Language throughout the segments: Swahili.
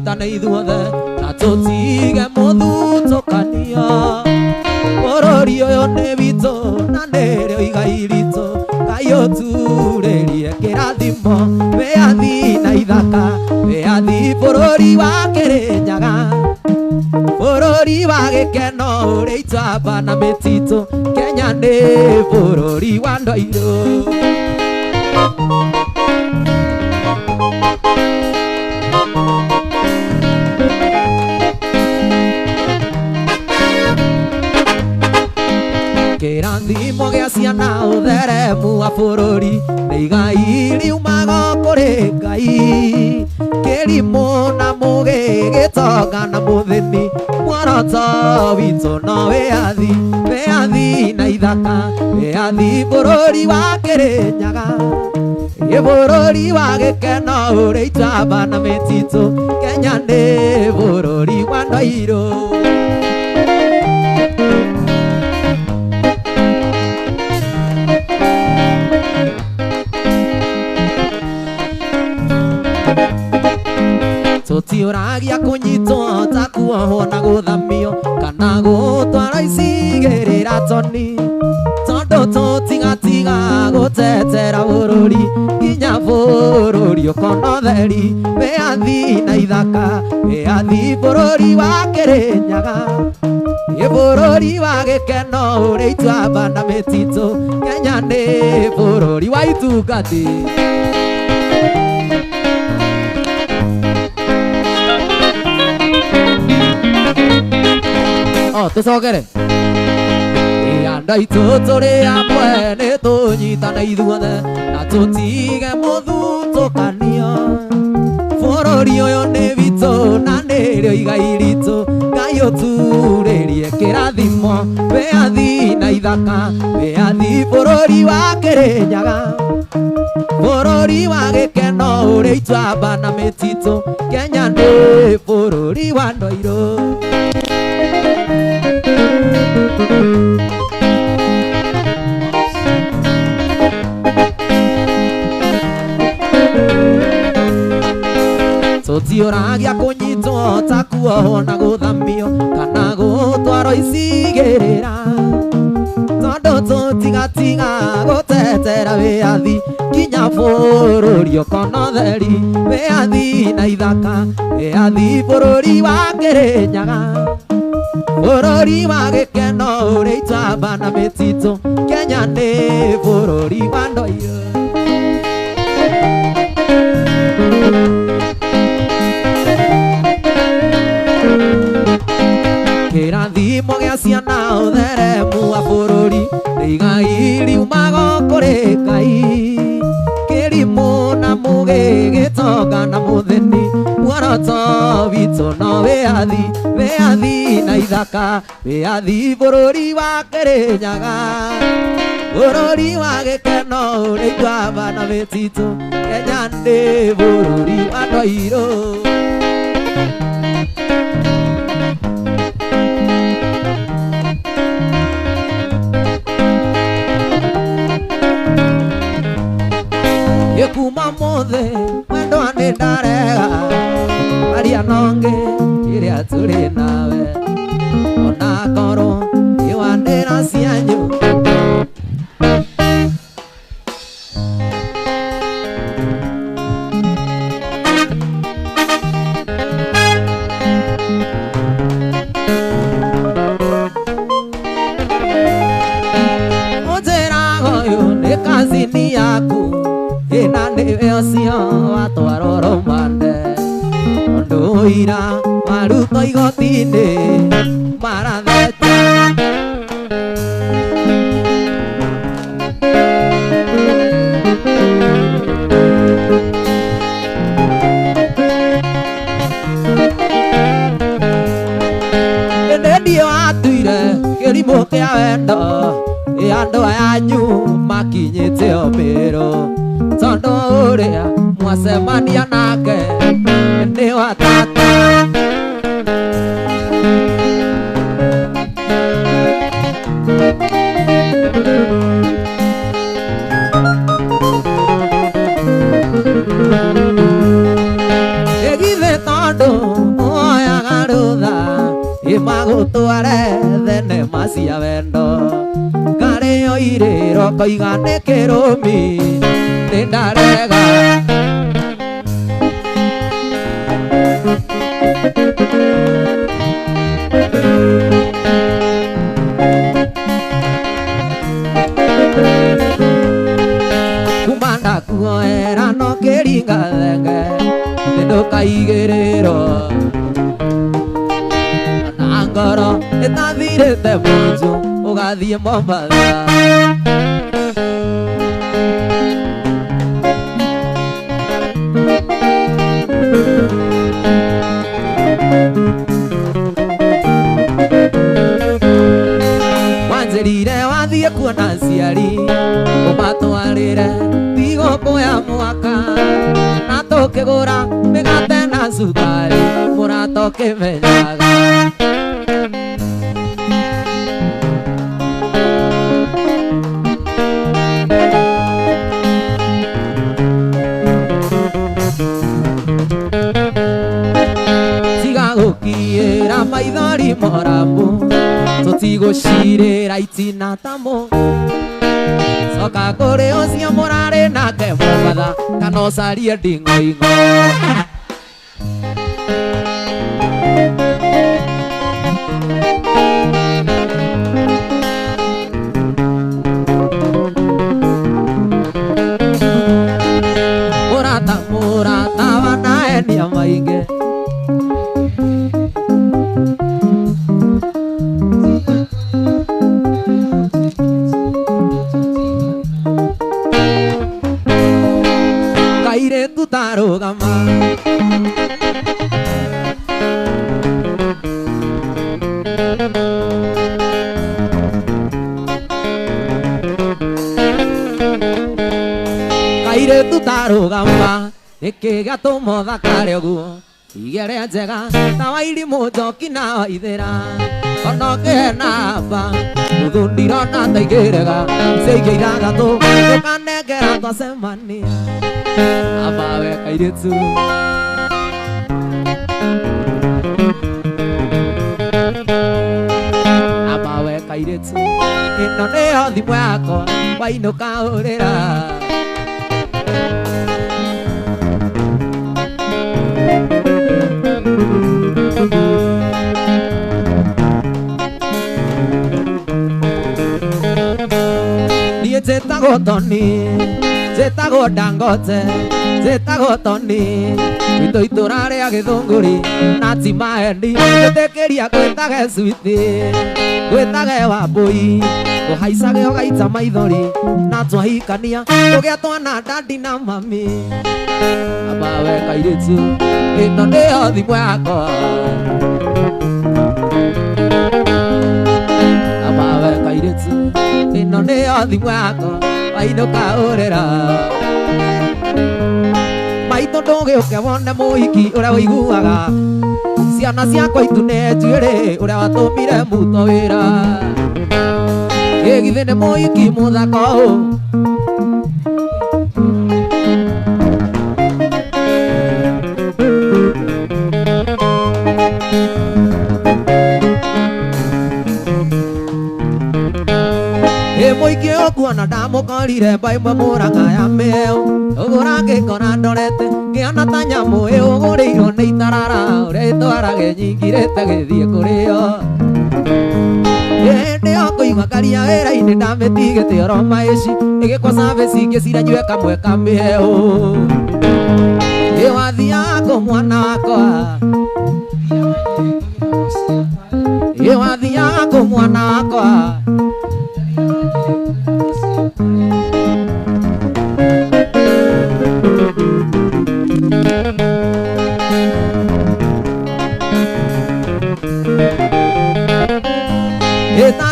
tũnyitane ithuothe na tũtige mũthutũkania. Bũrũri ũyũ nĩ witũ na nĩrĩo igai ritũ, Ngai ũturĩrie kĩrathimo, wĩyathi na ithaka, wĩyathi bũrũri wa Kĩrĩnyaga, bũrũri wa gĩkeno ũrĩ itamba na mĩtitũ, Kenya nĩ bũrũri wa ndũirũ. Kĩrathimo gĩa ciana ũtheremu wa bũrũri nĩ igai riumaga kũrĩ Ngai. Kĩrimũ na mũgĩ gĩtonga na mũthĩni, muoroto witũ no wĩyathi, wĩyathi na ithaka, wĩyathi bũrũri wa Kĩrĩnyaga, bũrũri wa gĩkeno ũrĩ itamba na mĩtitũ, Kenya nĩ bũrũri wa ndũirũ. Tũtiũragia kũnyitwo ta kuohwo na gũthamio kana gũtwara icigĩrĩra toni, tondũ tũtigatiga gũtetera bũrũri nginya bũrũri ũkona ũtheri, wĩyathi na ithaka, wĩyathi bũrũri wa Kĩrĩnyaga, bũrũri wa gĩkeno ũrĩ itamba na mĩtitũ, Kenya nĩ bũrũri wa itungati. Tũcokere andũ aitũ tũrĩ amwe nĩ tũnyitane ithuothe na tũtige mũthutũkania. Bũrũri ũyũ nĩ witũ na nĩrĩo igai ritũ, Ngai ũturĩrie kĩrathimo, wĩyathi na ithaka, wĩyathi bũrũri wa Kĩrĩnyaga, bũrũri wa gĩkeno ũrĩ itamba na mĩtitũ, Kenya nĩ bũrũri wa ndũirũ. Tũtiũragia kũnyitwo ta kuohwo na gũthamio kana gũtwarwo icigĩrĩra, tondũ tũtigatiga gũtetera wĩyathi nginya bũrũri ũkona ũtheri, wĩyathi na ithaka, wĩyathi bũrũri wa Kĩrĩnyaga, bũrũri wa gĩkeno ũrĩ itamba na mĩtitũ, Kenya nĩ bũrũri wa ndũirũ. Kĩrathimo gĩa ciana ũtheremu wa bũrũri nĩ igai riumaga kũrĩ Ngai. Kĩrimũ na mũgĩ gĩtonga na mũthĩni, muoroto witũ no wĩyathi, wĩyathi na ithaka, wĩyathi bũrũri wa Kĩrĩnyaga, bũrũri wa gĩkeno ũrĩ itamba na mĩtitũ, Kenya nĩ bũrũri wa ndũirũ. Kuma mothe mwendwa nĩ ndarega aria nonge ĩrĩa tũrĩ nawe, ona korwo iwanĩra cianyu ũnjĩraga ũyũ nĩ kazini yaku, ĩna nĩwe ũcio watwarwo rũmande, ũndũ ũira warutwo igoti-inĩ marathete. Ĩndĩ ndio atuire kĩrimũ kĩa wendo, andũ ayanyu makinyĩte ũmĩrũ, tondũ ũrĩa mwacemania nake nĩ wa tata. Egithe tondũ cia wendo ngarĩo irĩro koiga nĩ kĩrũmi nĩ ndarega kumanda kuoera no kĩringa thenge ndũkaigĩrĩrwo na ngoro ĩtathirĩte mũnju ũgathiĩ Mombatha wanjĩrire wathiĩ kuona aciari ũmatwarĩre thigũkũ ya mwaka na tũkĩgũra mĩgate na cukari mũrata ũkĩmenyaga tiga gũkiĩra maithori moramu tũtigũcirĩra itina tamo coka kũrĩ ũcio mũrarĩ nake Mombatha kana ũcarie nding'oing'o mũrata wanaenia maingĩ kairĩtu tarũgama kairĩtu tarũgama nĩkĩga tũmothakare ũguo igere njega ta wairimũ njoki na waithĩra ona ũkĩhenamba ũthundirona taigĩrega iceigĩa ithathatũ ũkanengera twacemania amawe kairĩtu amawe kairĩtu ĩno nĩyo thimũ yakwa wainũka ũrĩra niĩ njĩtagwo Toni njĩtagwo Dangote njĩtagwo Toni gwitũ itũra rĩa Gĩthũngũri na ti Maeni njĩtĩkĩria gwĩtage Sweety gwĩtage Wambũi ngũhaicage ũgaita maithori na twahikania tũgĩa twana dadi na mami amawe kairĩtu ĩno nĩyo thimũ yakwa amawe kairĩtu ĩno nĩyo thimũ yakwa wainũka ũrĩra maitũ ndũgĩũke wone mũhiki ũrĩa wĩiguaga ciana ciakwa itune njuĩrĩ ũrĩa watũmire muto wĩra gĩgithĩ nĩ mũhiki mũthaka ũũ mũingĩ ũkuona ndamũkorire mbaimwe Mũrang'a ya mĩeo ũgũra ngĩkora ndorete ngĩona ta nyamũ ĩũgũrĩirwo nĩ itarara ũrĩa ĩtwarage nyingirĩte gĩthiĩ kũrĩo hĩndĩ yo kũigua ngaria wĩra-inĩ ndamĩtigĩte oro maici ĩgĩkwa service ngĩcira nyue kamwe kamĩeo ĩwathiaga mwana wakwa ĩwathiaga mwana wakwa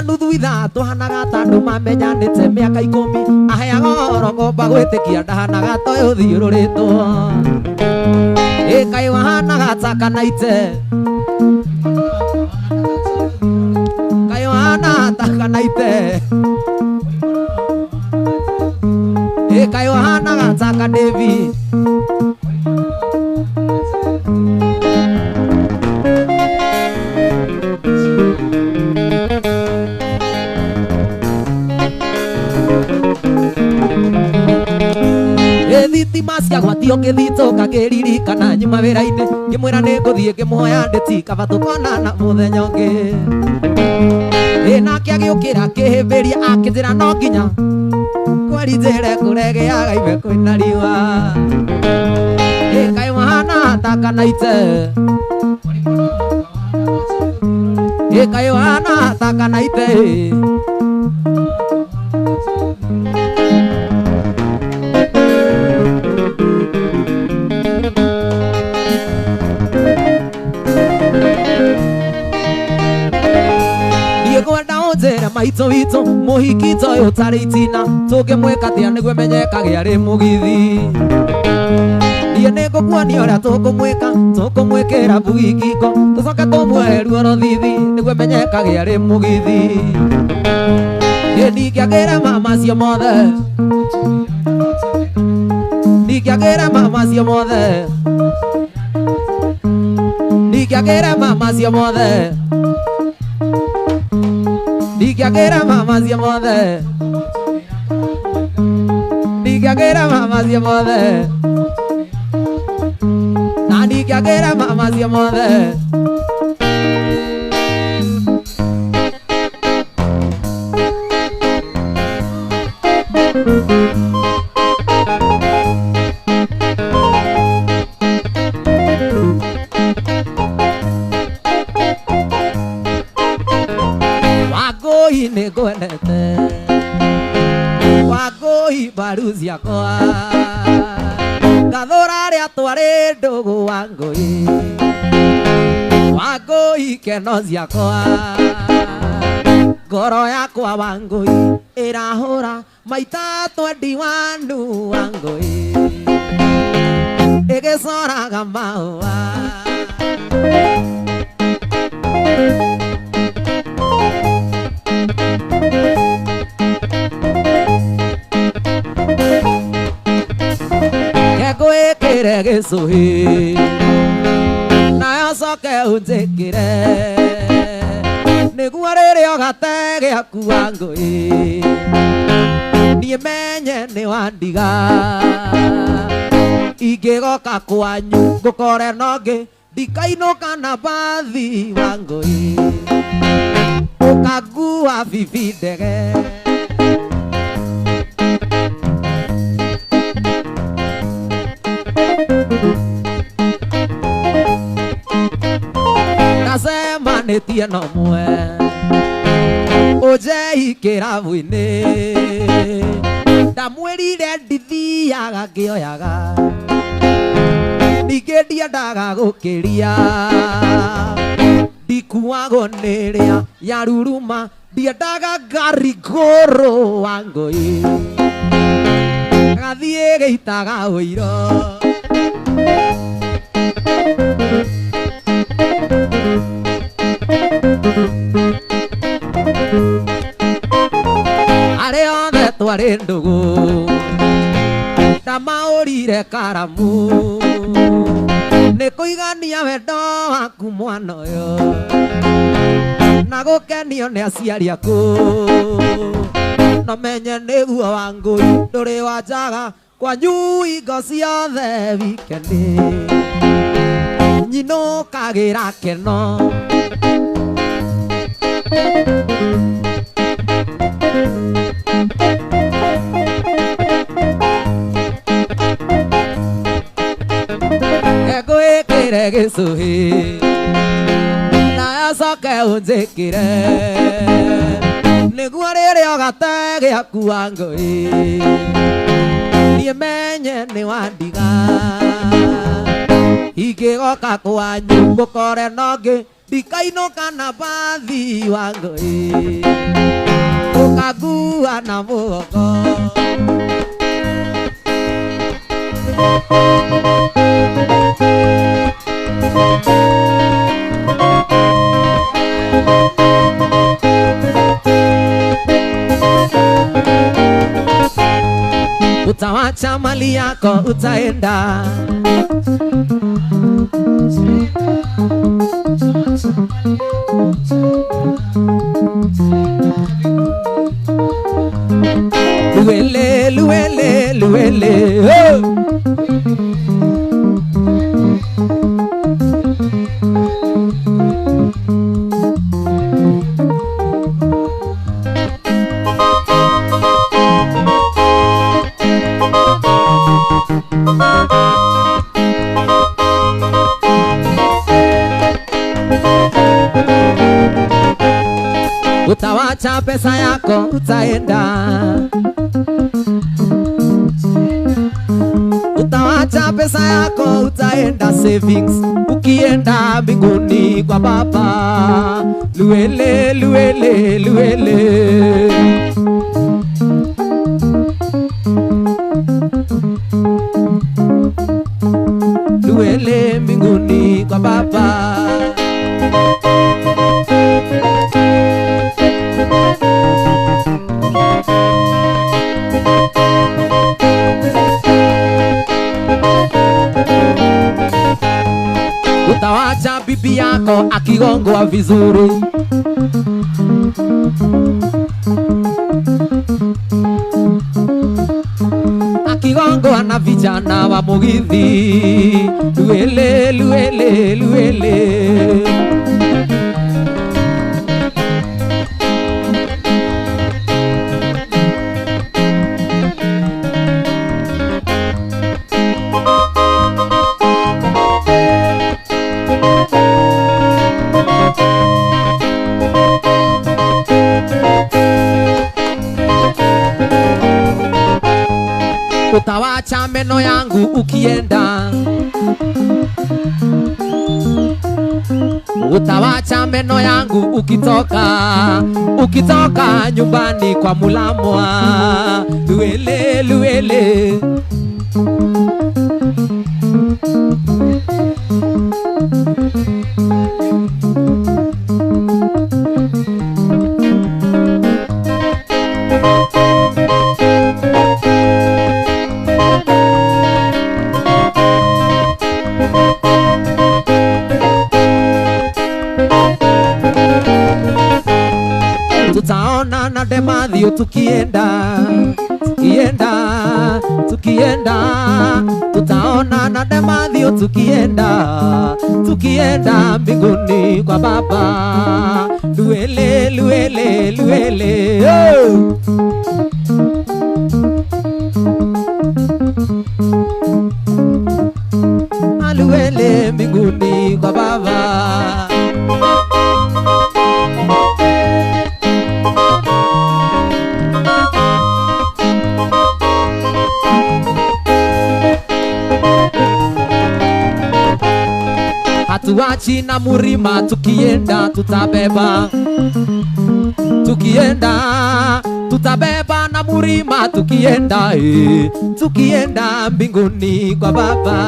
nuthu ithatũ hanaga tandũ mamenyanĩte mĩaka 10 aheaga ũhoro ngomba gwĩtĩkia ndahanaga toĩ ũthiũrũrĩtwo kaĩ wahanaga takanaite kaĩ wahanaga takanaite kaĩ wahanaga taka David thitima ciagwatio ngĩthitũka ngĩririkana nyuma wĩra-inĩ ngĩmwĩra nĩ ngũthiĩ ngĩmũhoya ndĩti kaba tũkonana mũthenya ũngĩ nake agĩũkĩra akĩhĩmbĩria akĩnjĩra no nginya kweri njĩre kũregeaga ime kwĩna riũa kaĩ wahana ta kanaite kaĩ wahana ta kanaite maitũ witũ mũhiki ta ũyũ tarĩ itina tũngĩmwĩka atĩa nĩguo menyekage arĩ mũgithi niĩ nĩ ngũkuonia ũrĩa tũkũmwĩka tũkũmwĩkĩra mbugi ngingo tũcoke tũmuohe ruoro thithi nĩguo menyekage arĩ mũgithi ndingĩagĩra mamacio mothe ndingĩagĩra mamacio mothe ndingĩagĩra mamacio mothe ndingĩagĩra mamacio mothe ndingĩagĩra mamacio mothe na ndingĩagĩra mamacio mothe nĩngwendete Wangũi mbaru ciakwa ngathũra rĩa twarĩ ndũgũ Wangũi Wangũi keno ciakwa ngoro yakwa Wangũi ĩrahũra maita 21 Wangũi ĩgĩcoraga mahũa ngwĩkĩre gĩcũhĩ nayo coke ũnjĩkĩre nĩguo rĩrĩa ũgate gĩaku Wangũi niĩ menye nĩ wandiga ingĩgoka kwanyu ngũkore nongĩ ndikainũka na mbathi Wangũi ũkangua bibi ndege nacemanĩtie no mwe ũnjei kĩrabu-inĩ ndamwĩrire ndithiaga ngĩoyaga ningĩ ndiendaga gũkĩria ndikuagwo nĩ rĩa yaruruma ndiendaga ngari ngũrũ Wangũi gathiĩ gĩitaga ũiro arĩa othe twarĩ ndũgũ ndamaũrire karamu nĩ kũigania wendo waku mwana ũyũ na gũkenio nĩ aciari aku no menye nĩguo Wangũi ndũrĩ wanjaga kwanyu hingo ciothe wikendi nyinũkagĩra keno ngwĩkĩre gĩcũhĩ nayo coke ũnjĩkĩre nĩguo rĩrĩa ũgate gĩaku Wangũi niĩ menye nĩ wandiga ingĩgoka kwanyu ngũkore nongĩ ndikainũka na mbathi Wangũi ũkangua na mũgongo utawacha mali yako utaenda luele, luele, oh. Utawacha pesa yako utaenda, utawacha pesa yako utaenda savings, ukienda mbinguni kwa Baba. Luele, luele, luele, luele mbinguni kwa Baba. Utawacha bibi yako akigongwa vizuri, akigongwa na vijana wa Mugithi. Luele, luele, luele, utawacha meno yangu ukienda, utawacha meno yangu ukitoka, ukitoka nyumbani kwa Mulamwa. Luele, luele, tutaona na Demathio tukienda, tukienda, tukienda, tutaona na Demathio tukienda, tukienda mbinguni kwa Baba. Luele, luele, luele, oh. Luele mbinguni kwa Baba. Hatuwachi na Murima tukienda tutabeba, tukienda tutabeba na Murima tukienda, tukienda mbinguni kwa Baba.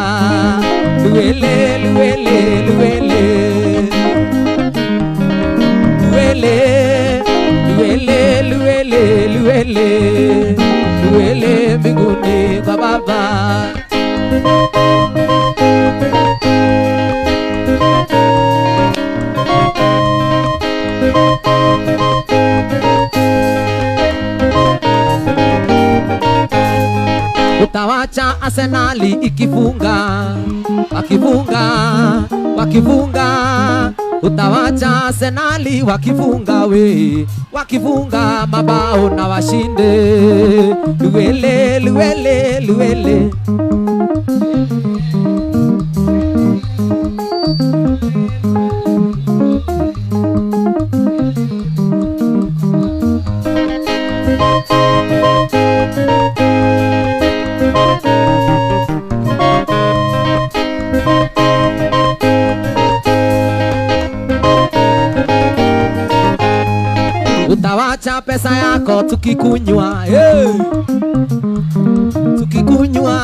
Luele, luele, luele, luele, luele, luele, luele, luele mbinguni kwa Baba. Utawacha Arsenali ikifunga, wakifunga, wakifunga, utawacha Arsenali wakifunga we, wakifunga mabao na washinde. Luele, luele, luele, utawacha pesa yako tukikunywa, hey! Tukikunywa,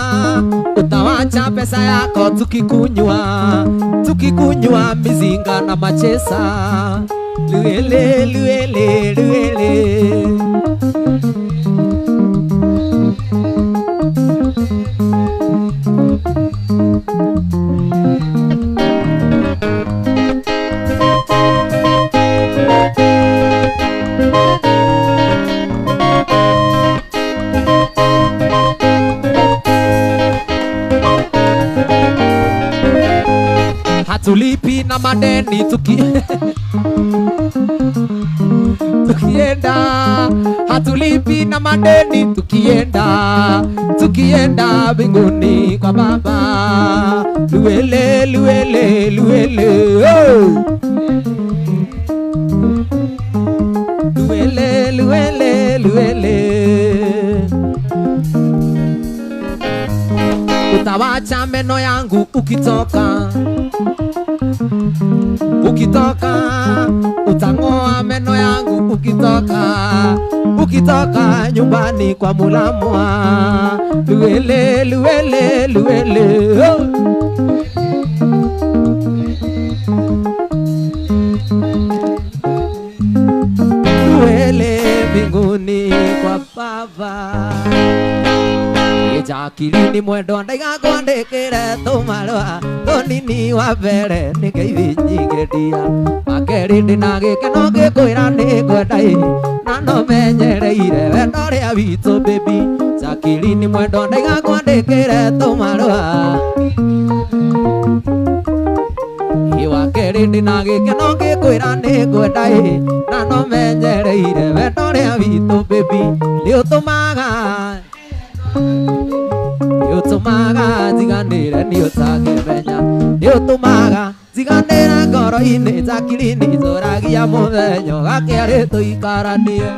utawacha pesa yako tukikunywa, tukikunywa mizinga na machesa. Luele, luele, luele, na madeni tukienda hatulipi na madeni tukienda mbinguni kwa Baba. Luele luele luele oh. Luele luele luele. Utawacha meno yangu ukitoka utang'oa meno yangu ukitoka nyumbani kwa mulamwa. Luele luele luele oh. Luele mbinguni kwa Baba. Jakilini mwendo ndaigakwandikire tumarua tunini wa mbere nikeivinyigeria makeri ndina gikeno gikwira nikwendai na no menyereire wendo ria witu baby. Jakilini mwendo ndaigakwandikire tumarua wakeri ndina gikeno gikwira nikwendai na no menyereire wendo ria witu baby. Niutumaga ziganire niutakimenya niutumaga ziganire ngoro-ini Jakilini zoragia muthenyo gakiari tuikaranie.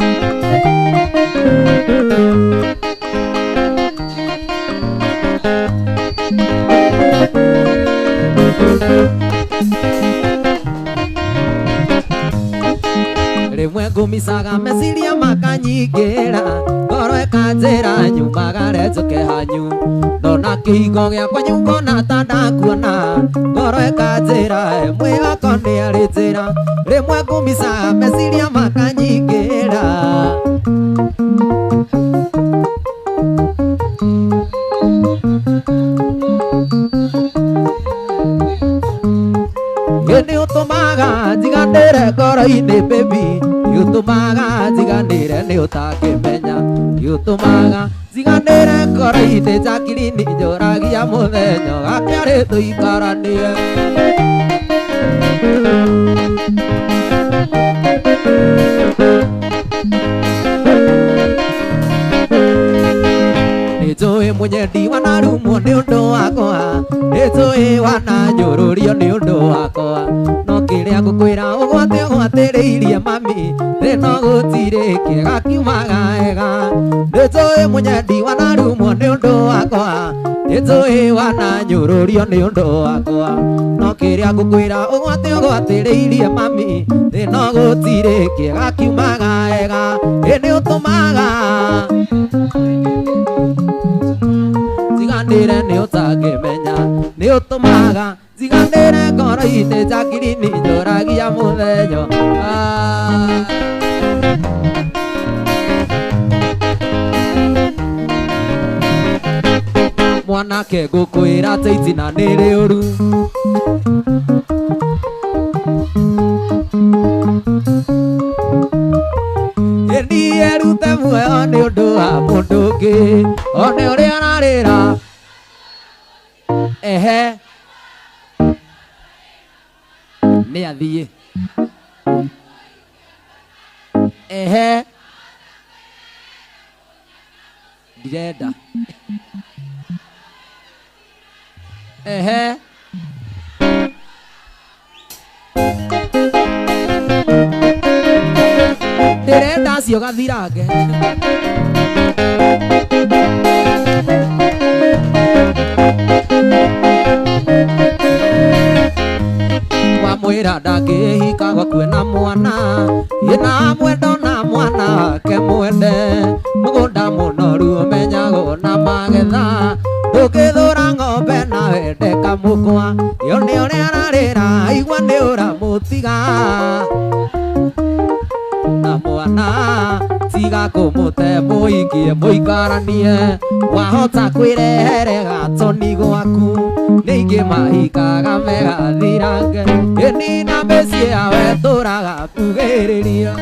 Rimwe ngumicaga meciria makanyingira ngoro ikanjira nyumagare njuke hanyu ndona kihingo giakwa nyukona ta ndakuona ngoro ikanjira mwihoko ni ari njira. Rimwe ngumicaga meciria makanyingira niutumaga njiganire ngoro-ini baby. Niutumaga njiganire niutakimenya niutumaga njiganire ngoro-ini Jakilini njoragia muthenyo gakiari tuikaranie. Nijui munyendi wanarumo ni undu wakwa nijui wananyururio ni undu wakwa no kiria ngukwira ugwatiriirie mami rino gutire kiega kiumaga wega. Nijui munyendi wanarumo ni undu wakwa nijui wananyururio ni undu wakwa no kiria ngukwira ugwatiriirie mami rino gutire kiega kiumaga wega. Ni utumaga ziganire niutakimenya niutumaga ziganire ngoro-ini Jakilini njoragia muthenyo. Mwanake ngukwira ati itina ni riuru erute muoyo ni undu wa mundu ungi one uria ararira ehe ni athie ehe ndirenda ehe ndirenda cio gathirange wamwira ndangihikagwo kwina mwana ina mwendo na mwana wake mwende mugunda munoru umenyagwo na magetha ndungithura ng'ombe na wende kamukwa yo ni uria ararira igua ni uramutiga na mwana tiga kumute muingie muikaranie wahota kwirehere gatoni gwaku ningi mahikaga megathirange ini na meci yawe turaga kugiriria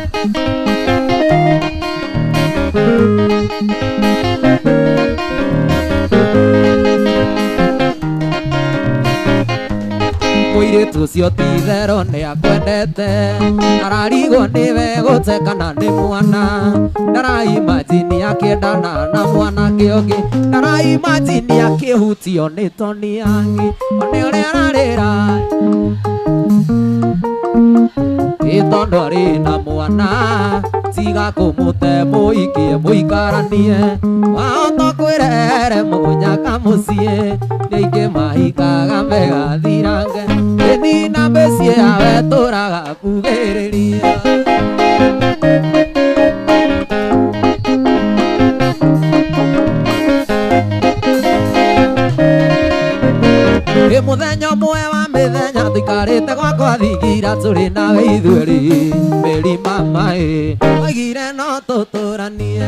muiritu ucio ti therũ nĩ akwendete ararigwo nĩwe gũtekana nĩ mwana ndaraimagini akĩendana na mwanake ũngĩ ndaraimagini akĩhutio nĩ toni yangi one ũrĩa ararĩra ĩtondũ arĩ na mwana tiga kũmũte mũikie mũikaranie wahota kwĩrehere mũnyaka mũciĩ rĩingĩ mahikaga megathirange ĩnina mĩciĩ yawe tũraga kugĩrĩria mũthenya ũmwe wa mĩthenya tũikarĩte gwakwa thingira tũrĩ nawe ithuerĩ Mary mama oigire no tũtũranie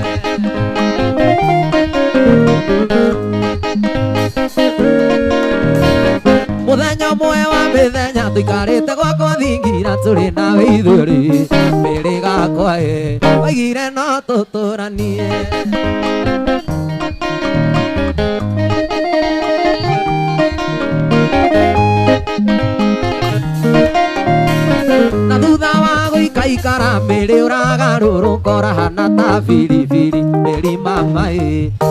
mũthenya ũmwe wa mĩthenya tũikarĩte gwakwa thingira tũrĩ nawe ithuerĩ Mary gakwa oigire no tũtũranie na thutha wa gũikaikara Mary ũragarũrũka ũrahana ta biribiri Mary mama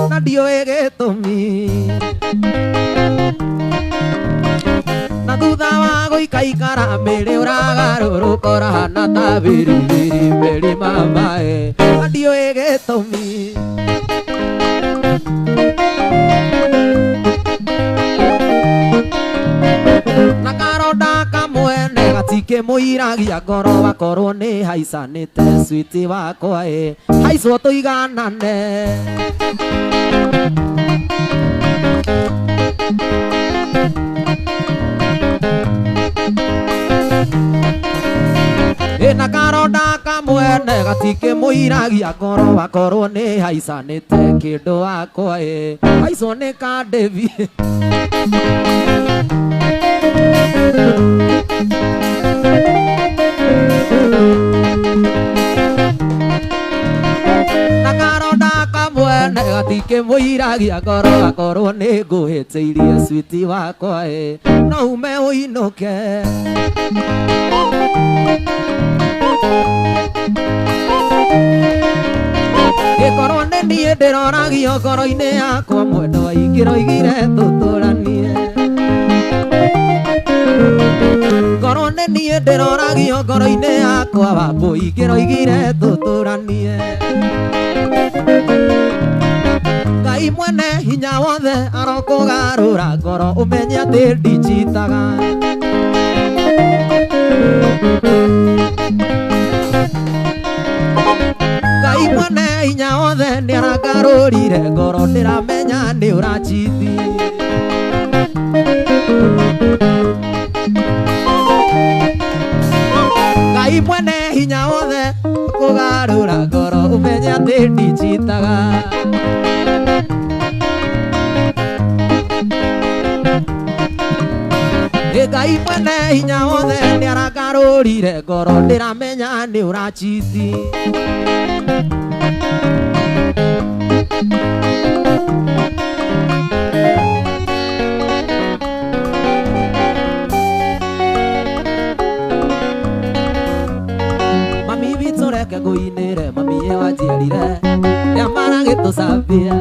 na ndiũĩ gĩtũmi na thutha wa gũikaikara Mary ũragarũrũka ũrahana ta biribiri Mary mama na ndiũĩ gĩtũmi na karonda kamwene gatikĩmũiragia ngoro wakorwo nĩ haicanĩte switi wakwa haicwo tũiganane na karonda kamwene gatikĩmũiragia ngoro wakorwo nĩ haicanĩte kĩndũ wakwa haicwo nĩ kandevi na karonda kamwene gatikĩmũiragia ngoro akorwo nĩ ngũhĩtĩirie switi wakwa no ume ũinũke gĩkorwo nĩ niĩ ndĩroragio ngoro-inĩ yakwa mwendwa ingĩroigire tũtũranie ngoro nĩ niĩ ndĩroragio ngoro-inĩ yakwa Wambũi ingĩroigire tũtũranie Ngai mwene hinya wothe arokũgarũra ngoro ũmenye atĩ ndinjitaga Ngai mwene hinya wothe nĩ arangarũrire ngoro ndĩramenya nĩ ũranjiti Ngai mwene hinya wothe kũgarũra ngoro ũmenye atĩ ndinjitaga Ngai mwene hinya wothe nĩ arangarũrire ngoro ndĩramenya nĩ ũranjiti Mami witũ reke ngũinĩre mami wanjiarire rĩamara gĩtũcambia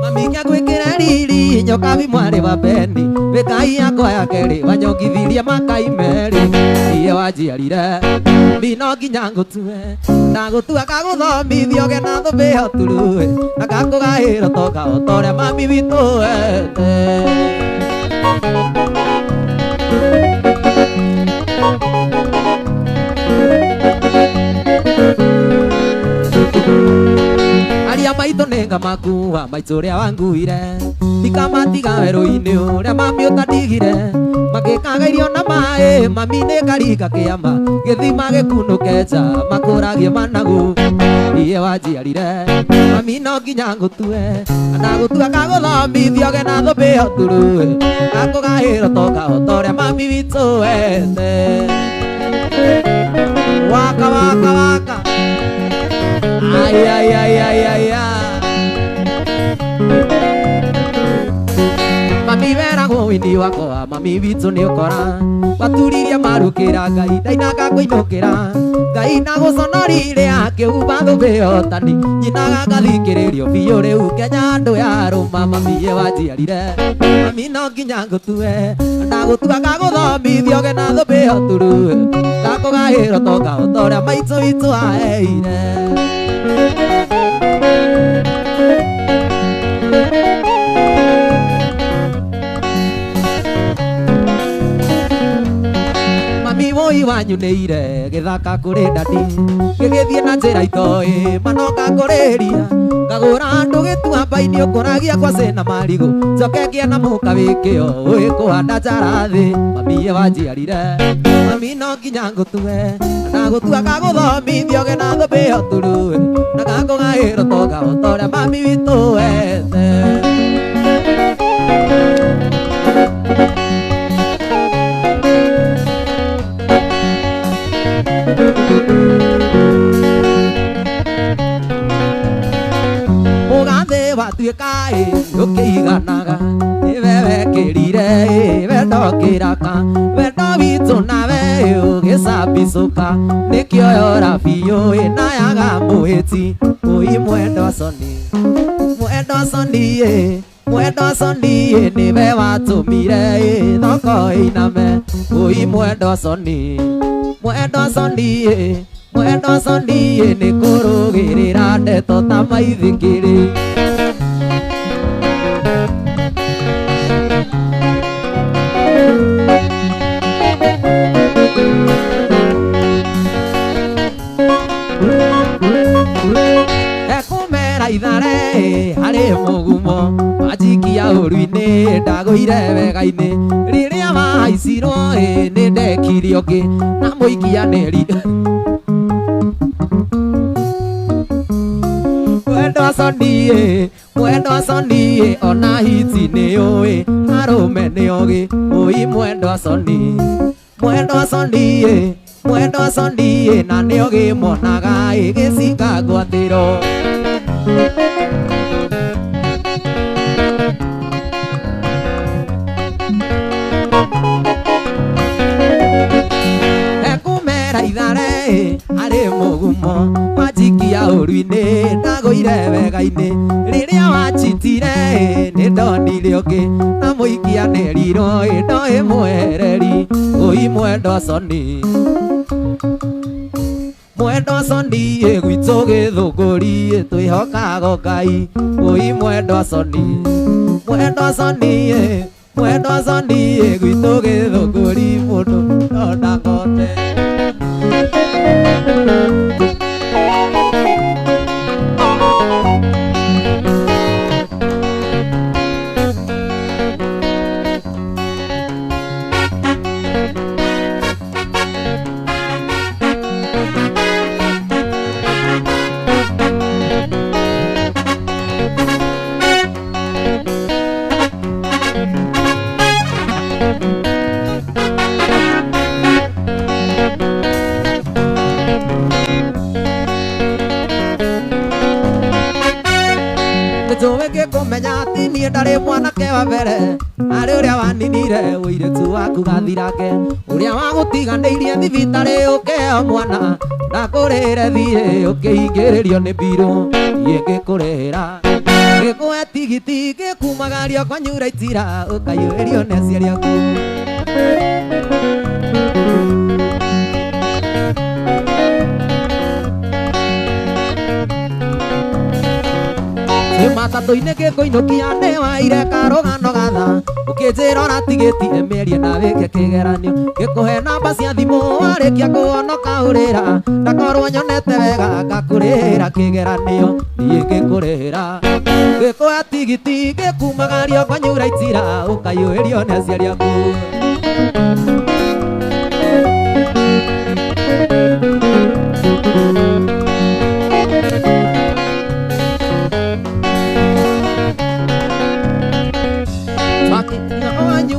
mami kĩagwĩkĩre riri nyokabi mwarĩ wa Beni wĩkai yakwa ya kerĩ wanyongithirie makai merĩ iye wanjiarire mbino nginya ngũtue ndagũtua gagũthomithio gena thũmbĩ hoturu na gakũgaĩra toka otorĩa mami witũ wete aria maitũ nĩ ngamakuua maitũ ũrĩa wanguire ndikamatiga werũ-inĩ ũrĩa mami ũtandigire magĩkaga irio na maĩ mami nĩ ngaringa kĩama gĩthima gĩkunũke nja makũragie managu iye wanjiarire mami no nginya ngũtue ndagũtua gagũthomithio gena thũmbĩ hoturu gakũgaĩra toka otorĩa mami witũ wete waka waka waka ay ay ay ay ay mami vera go wini wakwa mami witũ nĩ ũkora waturirie marũkĩra Ngai ndainaga kũinũkĩra Ngai na gũconorire akĩhumba thũmbĩ hotani nyinaga ngathikĩrĩrio biũ rĩu Kenya andũ yarũma mamiye wanjiarire mami no nginya ngũtue ndagũtuaga gũthomithio gena thũmbĩ hoturu ngakũgaĩrwo tongahota ũrĩa maitũ witũ aheire Moi wanyu neire githaka kuri ndati gigithie na njira itoĩ manoka kũrĩria ngagũra andũ gĩtua mbaini ũkũragia kwa cena marigũ njoke ngĩe na mũka wĩkĩo ũĩ kũhanda njarathĩ mamiye wanjiarire mami no nginya ngũtue ndagũtuaga gũthomithio gena thũmbĩ hoturu na gakũgaĩrwo tongahota ũrĩa mami witũ wete Mũgathĩ watuĩka ũkĩiganaga nĩwe wekĩrire wendo kĩraka wendo witũ nawe ũgĩcambicũka nĩkĩo yora biũ nayaga mũhĩti ũi mwendo coni mwendo coni nĩwe watũmire thoko ĩiname ũi mwendo coni nĩ kũrũgĩrĩra ndeto ta maithikĩrĩ ekumera ithare harĩ mũgumo manjikia ũru-inĩ ndagũire wega-inĩ rĩrĩa wahaicirwo nĩ ndekire ũngĩ na mũikianĩri mwendo coni ona hiti nĩ ũĩ arũme nĩ ũgĩ ũi mwendo coni na nĩ ũgĩ monaga ĩgĩcinga ngwatĩro ekumera ithare harĩ mũgumo manjikia ũru-inĩ ndagũire wega-inĩ rĩrĩa wachitire nĩ ndonire ũngĩ na mũikianĩrirwo ndoĩ mwereri ũi mwendo coni gwitũ gĩthũngũri twĩhokaga Ngai ũi mwendo coni gwitũ gĩthũngũri mũndũ ndonagote kũmenya atĩ niĩ ndarĩ mwanake wa mbere arĩ ũrĩa waninire ũirĩtu waku gathirake ũrĩa wagũtiganĩirie thibitarĩ ũkĩheo mwana ndakũrĩhĩre thiĩ ũkĩhingĩrĩrio nĩ mbirũ niĩ ngĩkũrĩhĩra ngĩkũhe tigiti ngĩkumagario kwa Nyuraitira ũkaiyũrĩrio nĩ aciari aku matatũ-inĩ ngĩkũinũkia nĩ waire karũgano gatha ũkĩnjĩra ũratigĩtie mĩario na wĩke kĩgeranio ngĩkũhe namba cia thimũ warĩkia kũhonoka ũrĩra ndakorwo nyonete wega ngakũrĩhĩra kĩgeranio niĩ ngĩkũrĩhĩra ngĩkũhe tigiti ngĩkumagario kwa Nyuraitira ũkaiyũrĩrio nĩ aciari aku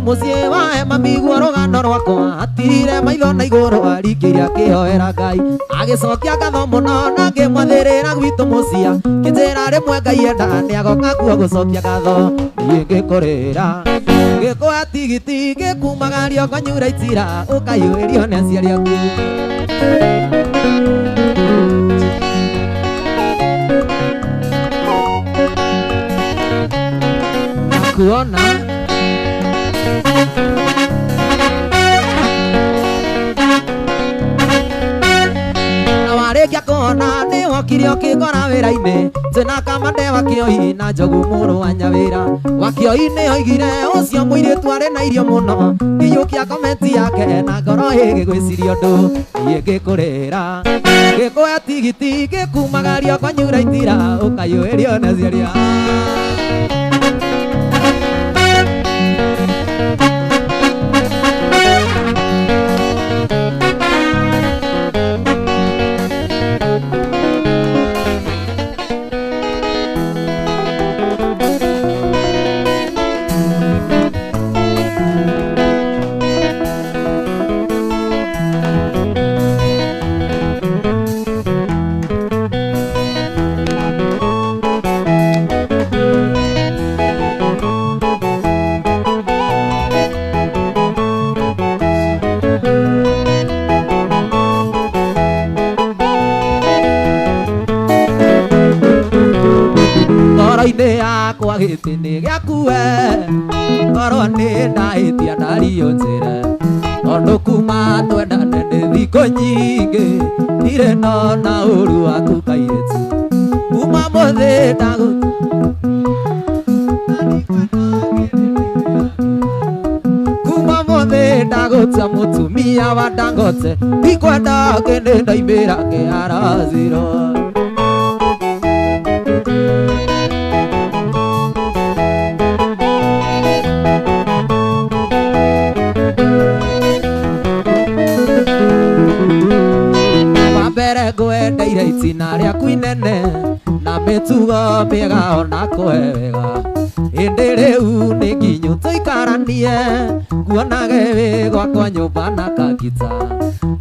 mũciĩ wahe mamiguo rũgano rwakwa atirire maitho na igũrũ arikĩria akĩhoera Ngai agĩcokia ngatho mũno na ngĩmwathĩrĩra gwitũ mũcia Kinjira rimwe Ngai enda niagoka kuo gucokia gatho niĩ ngĩkũrĩra ngĩkũhe tigiti ngĩkumagaria ũkanyura itira ũkaiyũrĩrio nĩ aciari aku nakuona Warĩkia kuona nĩ wokire ũkĩngora wĩra-inĩ twĩna kamande wa Kĩoi na Njogu mũrũ wa Nyawĩra wa Kĩoi nĩ oigire ũcio mũirĩtu arĩ na irio mũno ngĩiyũkia komenti yake na ngoro ĩgĩgwĩciria ũndũ niĩ ngĩkũrĩra ngĩkũhe tigiti ngĩkumagaria ũkanyura itira ũkaiyũrĩrio nĩ aciari ngoro-inĩ yakwa gĩtĩ nĩ gĩaku we ngoro nĩ ndahĩtia ndario njĩre tondũ kuma twendane nĩ thikũ nyingĩ ndirĩ nona ũru waku kairĩtu kuma mũthĩ ndagũtua mũtumia wa Dangote ndikwenda kĩndĩ ndaimĩra kĩharaziro ngwendeire itina rĩaku inene na mĩtugo mĩega ona kũhe wega hĩndĩ rĩu nĩ nginyu tũikaranie kuonage wĩ gwakwa nyũmba na kagita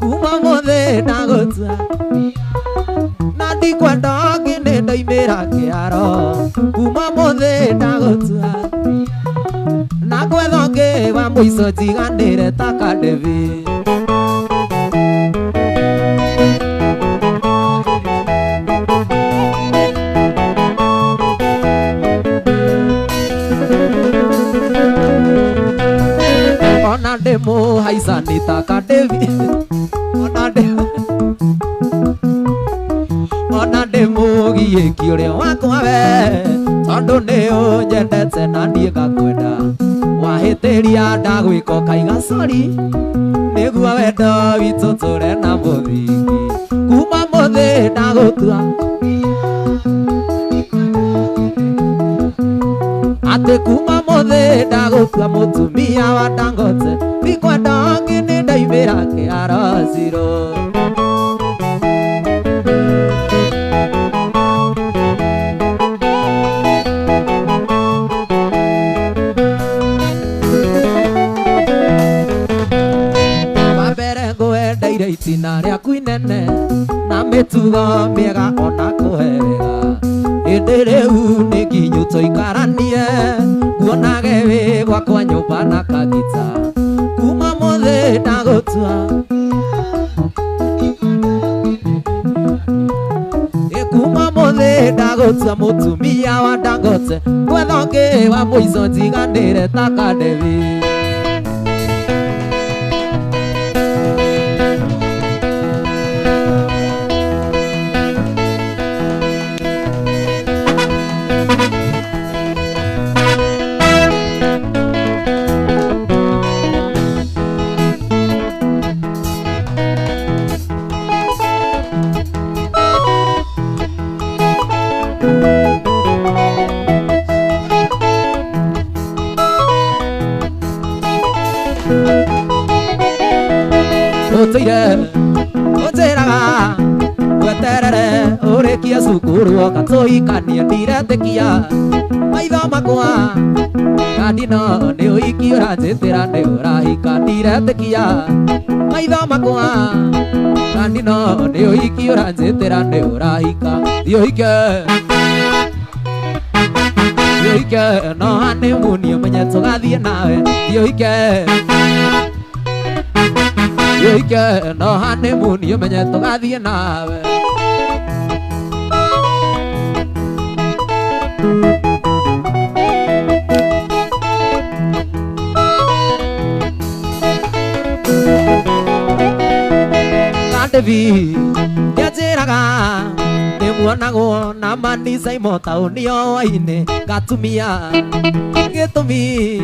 kuma mũthĩ ndagũtua na ndikwenda kĩndĩ ndaimĩra kĩharo kuma mũthĩ ndagũtua na gwetha ũngĩ wa mũico njiganĩre ta Kadevi Demo haisa nitaka Devi ona demo gieki ũrĩa wakwa we tondũ nĩ ũnyendete na niĩ ngakwenda wahĩtĩria ndagwĩka ũkaiga sorry nĩguo wendo witũ tũre na mũthingi kuma mũthĩ ndagũtua atĩ kuma mũthĩ ndagũtua mũtumia wa Dangote ndikwenda ngĩnĩ ndaimĩra kĩharaziro wambere ngwendeire itina rĩaku inene na mĩtugo mĩega ona kũhe wega hĩndĩ rĩu nĩ nginyu tũikaranie kuonage wĩ gwakwa nyũmba na kagita kuma mũthĩ ndagũtua kuma mũthĩ ndagũtua mũtumia wa Dangote gwetha ũngĩ wa mũico njiganĩre ta Kadevi Ũtĩraga weterere ũrĩkie cukuru oka tũhikanie ndiretĩkia maitho makwa kandi no nĩ ũhiki ũranjĩtĩra nĩ ũrahika ndiretĩkia maitho makwa kandi no nĩ ũhiki ũranjĩtĩra nĩ ũrahika thiĩ ũhike Yoike no honeymoon menye tugathie nawe Yoike Yoike no honeymoon menye tugathie nawe Devi Yajeraga Nemuanago Namani Saimo Taunio Ine Gatumia Getumi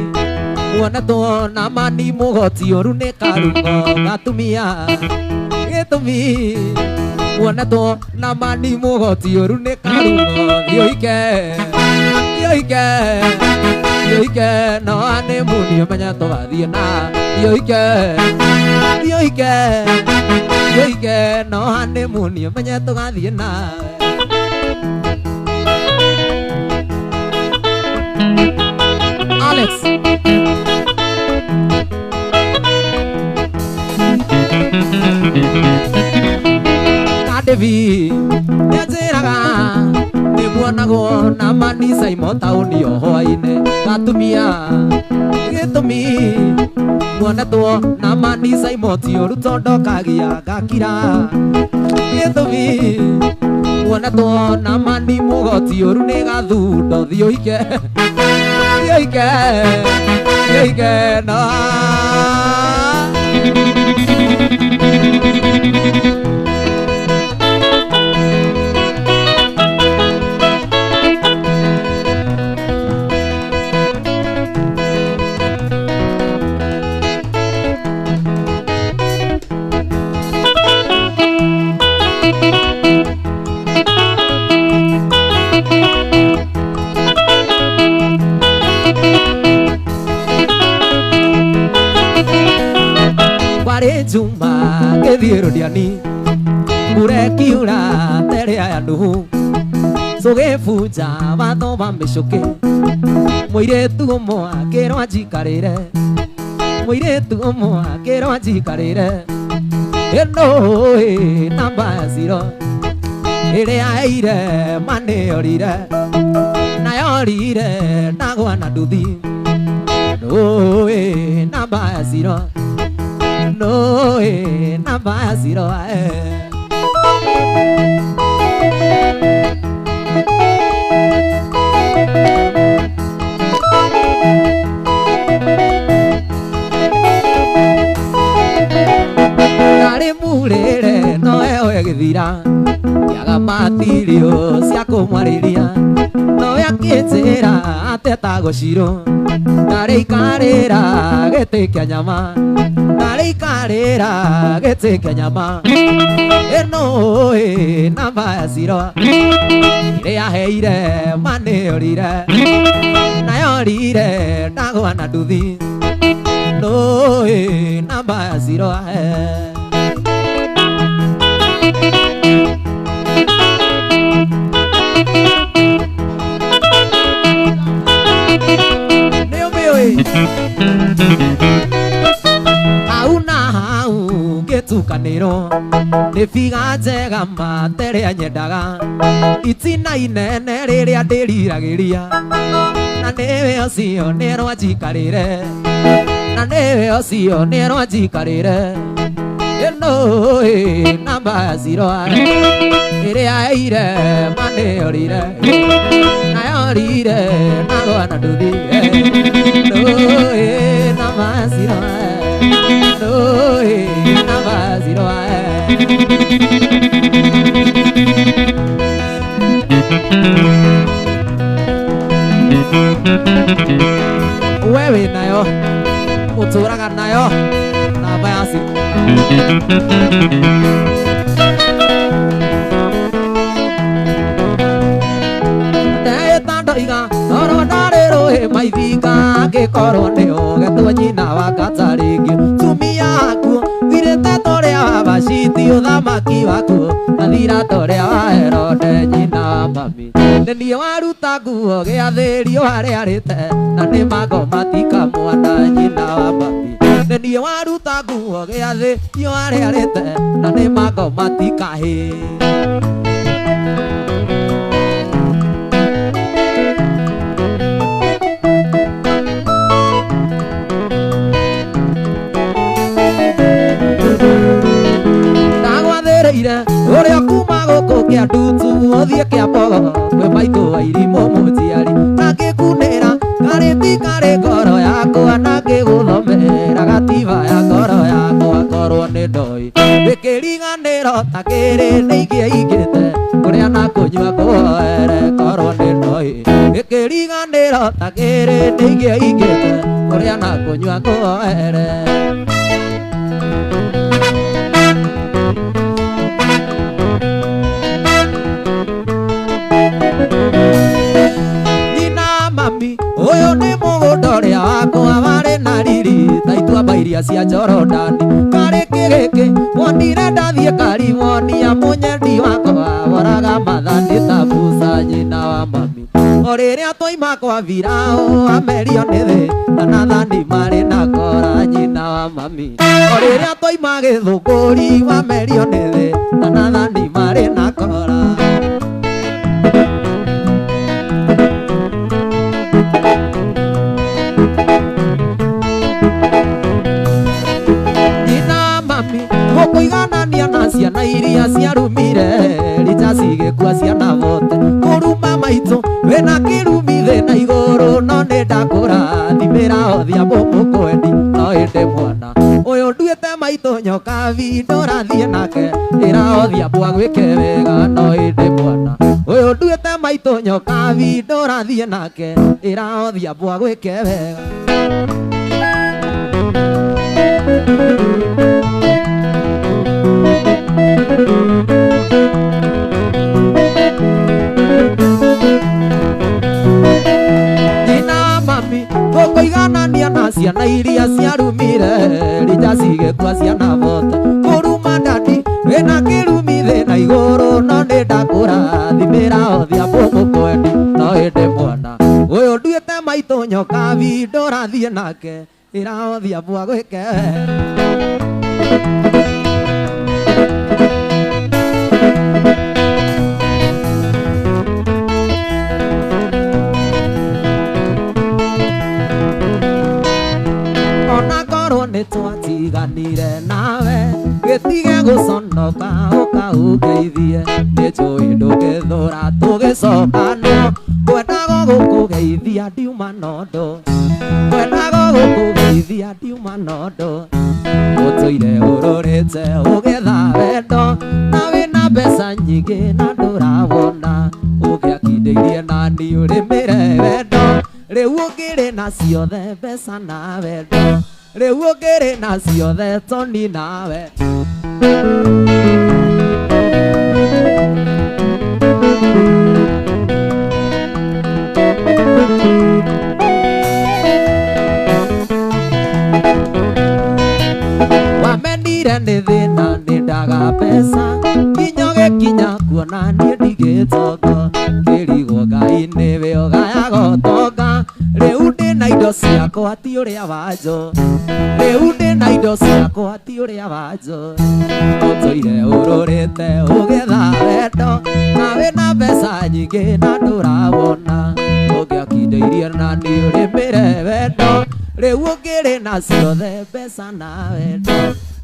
Wanato Namani Mogoti Orune Karugo Gatumia Getumi Wanato Namani Mogoti Orune Karugo Yoike Yoike Yoike No Anemuni Manyato Adiana Yoike Yoike Yoike no honeymoon menye tugathie nawe Alex Kadevi Yajeraga Nemuanago Namani Saimo Tauni Ohoine Gatumia Getumi Mwana tuo Namani Saimo Tioru Tondo Kagia Gakira Getumi Mwana tuo Namani Mugo Tioru Nega Thudo Yoike Yoike Yoike no Juma que dieron de ani Bureki ura tere ayanu Soge fuja vato bambe shoke Moire tu moa kero ajikarere Moire tu moa kero ajikarere Eno namba zero Ere aire mane orire Na orire nagwana dudi No namba zero No, namba zero. Nare murere no egithira Yaga matirio cia kumwariria No yakitira ateta guciro Nare ikarira gete kia nyama Nare ikarira gete kia nyama Eno namba zero Ire aheire mane orire Na orire nagwana nduthi No namba zero Au getukaniro Nifiga njega matere anyendaga Itina inene riria ndiriragiria Na niwe ocio nero ajikarire Na niwe ocio nero ajikarire Eno namba zero Iria ire mane orire Na orire nagwana nduthi No namba zero No namba zero Wewe nayo uturaga nayo namba yasi Iga oro narero he maithiga ngikoro nio getwo nyina wa Katarigi tumia aku thirite toria baciti uthamaki waku na thira toria wa Herode nyina wa mami nenie waruta nguo giathirio haria arite na ni mago matika mwana nyina wa mami nenie waruta nguo giathirio haria arite na ni mago matika hi kwe maitũ wa irimũ mũciari na ngĩkunĩra karĩti karĩ ngoro yakwa na ngĩgũthomera gatiba ya ngoro yakwa korwo nĩ ndoĩ gĩkĩriganĩro ta kĩrĩ nĩ ingĩaingĩte kũrĩa na kũnyua kũhoere korwo nĩ ndoĩ gĩkĩriganĩro ta kĩrĩ nĩ ingĩaingĩte kũrĩa na kũnyua kũhoere ũyũ nĩ mũgũnda ũrĩa wakwa warĩ na riri ta ituamba iria cia Jorodani karĩ kĩgĩkĩ wonire ndathiĩ Karimoni mũnyendi wakwa woraga mathani ta Musa nyina wa mami o rĩrĩa twaima kwa Firaũ amerio nĩ thĩ na Nathani marĩ na Kora nyina wa mami o rĩrĩa twaima gĩthũngũri amerio nĩ thĩ na Nathani marĩ na Kora kũiganania na ciana iria ciarumire rita cigĩkua ciana vote kũruma maitũ wĩna kĩrumi thĩna igũrũ no nĩ ndakũrathimĩra othia mũmũkwendi no ĩndĩ mwana ũyũ nduĩte maitũ nyokabi ndũrathiĩ nake ĩra othia bwagwĩke wega no ĩndĩ mwana ũyũ nduĩte maitũ nyokabi ndũrathiĩ nake ĩra othia bwagwĩke wega kũiganania na ciana iria ciarumire rita cigĩkua ciana vote kũruma ndati wĩna kĩrumi thĩna igũrũ no nĩ ndakũrathimĩra othia mũmũkwendi no ĩndĩ mwana ũyũ nduĩte maitũ nyokabi ndũrathiĩ nake ĩra othia bwagwĩke nĩtwatiganire nawe gĩtige gũconoka ũkaũgeithie nĩnjũĩ ndũgĩthũra tũgĩcokano ngwendaga gũkũgeithia ndiuma nondo ngwendaga gũkũgeithia ndiuma nondo ũtũire ũrũrĩte ũgetha wendo na wĩna mbeca nyingĩ na ndũrawona ũgĩakindĩirie nani ũrĩmĩre wendo rĩu ũngĩrĩ na ciothe mbeca na wendo rĩu ũngĩrĩ na ciothe toni nawe wamenire nĩ thĩna nĩ ndaga mbeca kinya gĩkinya kuona niĩ ndigĩtongo kĩrigwo Ngai nĩwe ũgayaga ũtonga rĩu ndĩ na indo ciakwa ti ũrĩa wanjũ rĩu ndĩ na indo ciakwa ti ũrĩa wanjũ ũtũire ũrũrĩte ũgetha wendo na wĩna mbeca nyingĩ na ndũrawona ũngĩakindĩirie nani ũrĩmĩre wendo rĩu ũngĩrĩ na ciothe mbeca na wendo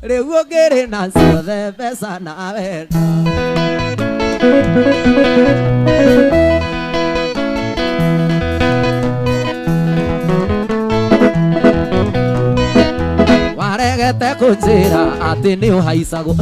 rĩu ũngĩrĩ na ciothe mbeca na wendo waregete kũnjĩra atĩ nĩ ũhaicagwo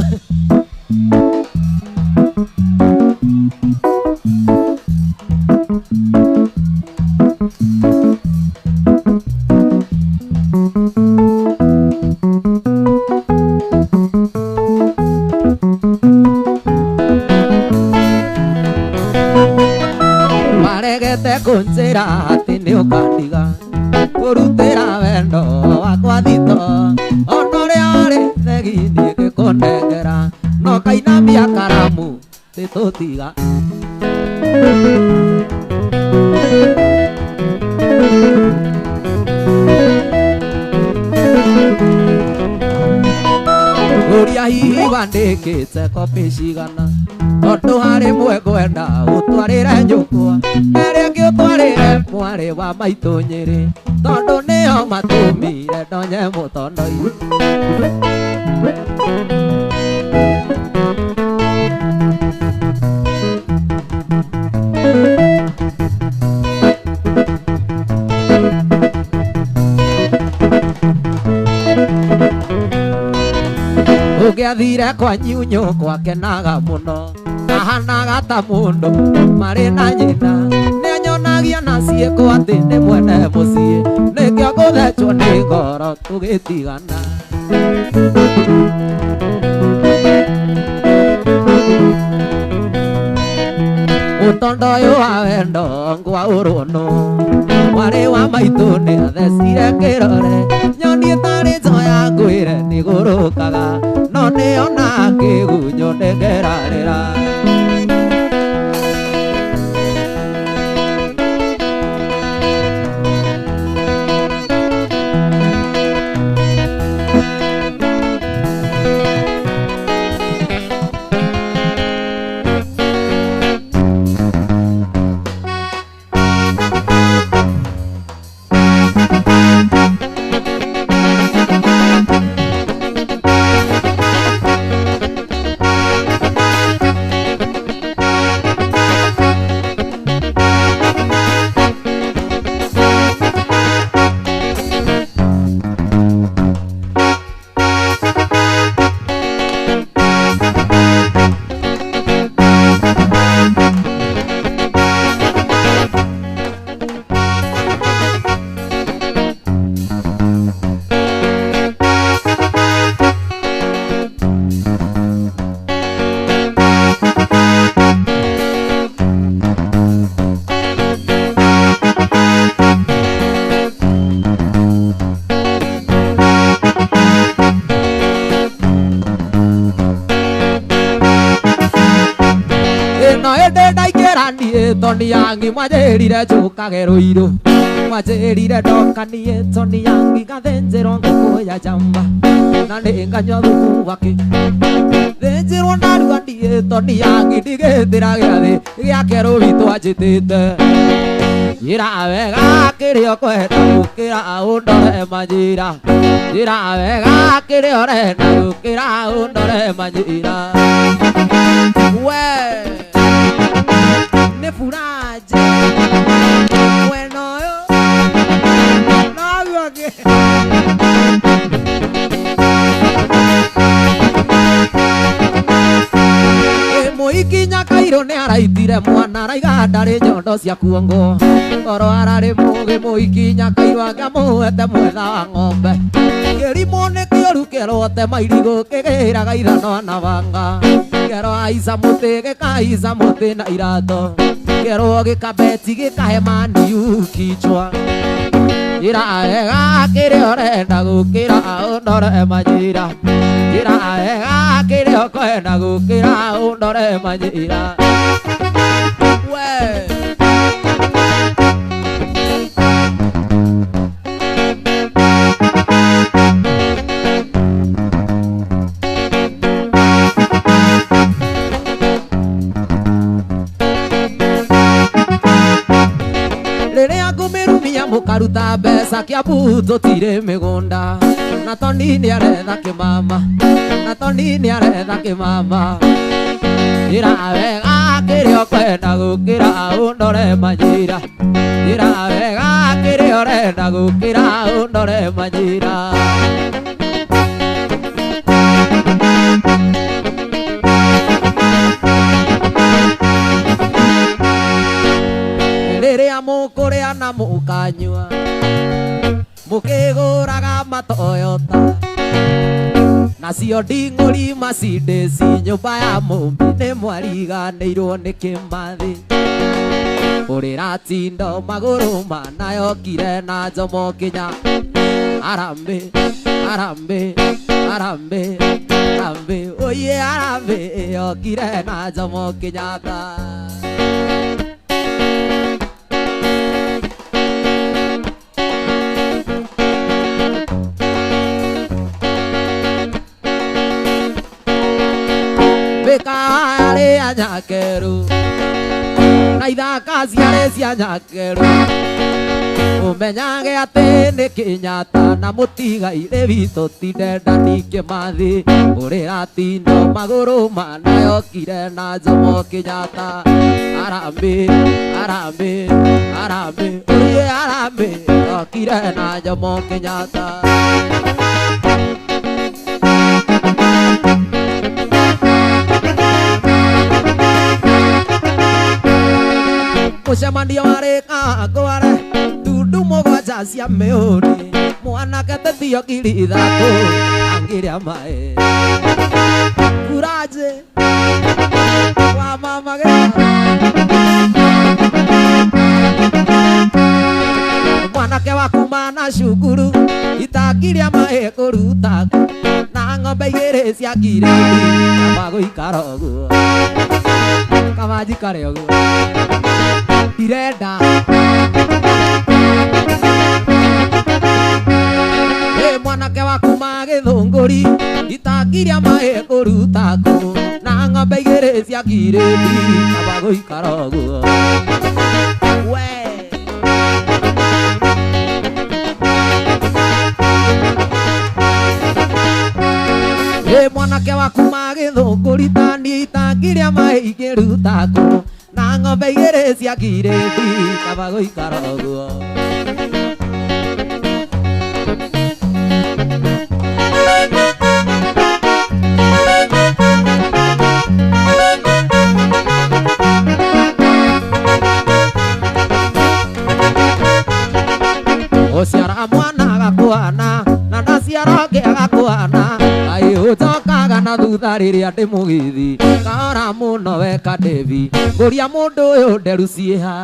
waregete kũnjĩra atĩ nĩ ũkandiga kũrutĩra wendo wakwa thito ona ũrĩa arĩ thegi niĩ ngĩkũnengera no kainamia karamu tũtiga ũria hihi wandĩkĩte kopĩ cigana tondũ harĩ mwe ngwenda ũtwarĩre nyũkwa erĩa ngĩ ũtwarĩre mwarĩ wa maitũ Nyĩrĩ tondũ nĩo matũmire ndonye mũtondo-inĩ athire kwa nyunyu gwakenaga muno ahanaga ta mundu marĩ na nyina nĩanyonagia na ciĩko atĩ nĩ mwene mũciĩ nĩkĩo gũthecwo nĩ ngoro tũgĩtigana ũtonda ũyũ wa wendo ngwa ũrũnũ mwarĩ wa maitũ nĩ athecire kĩrore nyoni ĩtarĩ njoya ngwĩre nĩgũrũkaga no nĩona kĩgunyũ ndĩngĩrarĩra Toni yangi mwajerire chukage ruiru mwajerire dokanie toni yangi gathenjero ngũkũ ya jamba na nĩnganyua thubu wake thenjero ndaruanie toni yangi ndigĩthĩra gĩathĩ gĩake rũritũ anjĩtĩte njĩra wega kĩrĩa ũkwenda gũkĩra ũndore manjĩra njĩra wega kĩrĩa ũrenda gũkĩra ũndore manjĩra we furaje bueno yo no veo que Moikinya Kairo nĩ araitire mwana raiga ndarĩ nyondo cia kuongo toro ararĩ mũgĩ Moikinya Kairo angĩamũhete mwetha wa ng'ombe kĩrimũ nĩ kĩũru kĩrote mairigũ kĩgĩraga ithano na banga kĩro aica mũtĩ gĩkaica mũtĩ na irato kĩro gĩkabeti gĩkahe maniu kichwa njĩra wega kĩrĩa ũrenda gũkĩra ũndore manjĩra njĩra wega kĩrĩa ũkwenda gũkĩra ũndore manjĩra we mũkaruta mbeca Kiambu tũtirĩ mĩgũnda na Toni nĩ aretha kĩmama na Toni nĩ aretha kĩmama njĩra wega kĩrĩa ũkwenda gũkĩra ũndore manjĩra njĩra wega kĩrĩa ũrenda gũkĩra ũndore manjĩra rĩrĩa mũkũrĩa na mũkanyua mũkĩgũraga matoyota nacio nding'ũri Mercedes nyũmba ya mũmbi nĩ mwariganĩirwo nĩ kĩmathi ũrĩra tindo magũrũ manayokire na Jomo Kenya arambe arambe arambe arambe oye arambe yokire na Jomo Kenyatta Bekare Nyakeru na ithaka ciarĩ cia Nyakeru ũmenyage atĩ nĩ Kenyatta na mũtigaire witũ ti Dedan Kimathi ũrĩra tindo magũrũ manayokire na Jomo Kenyatta arambe arambe arambe oye arambe yokire na Jomo Kenyatta Mucemanio warĩ Kangware ndundu mũgwanja cia mĩhũri mwanake tethio ngiri ithatũ angĩrĩa maĩ Kuraje wa mama mwanake wa kuma na cukuru itangiria maĩ kũruta na ng'ombe igĩrĩ cia ngirĩndi kaba gũikara ũguo kaba njikare ũguo irenda mwanake wa kuma Gĩthũngũri itangiria maĩ kũruta kũ na ng'ombe igĩrĩ cia ngirĩndi kaba gũikara ũguo mwanake wa kuma Gĩthũngũri tani itangiria maĩ ingĩruta kũ na ng'ombe igĩrĩ cia ngirĩndi kaba gũikara ũguo Ũciara mwana agakwana na ndaciara ũngĩ agakwana ai ũcokaga na thutha rĩrĩa ndĩ mũgithi kahora mũno weka Devi ngũria mũndũ ũyũ nderu ciĩha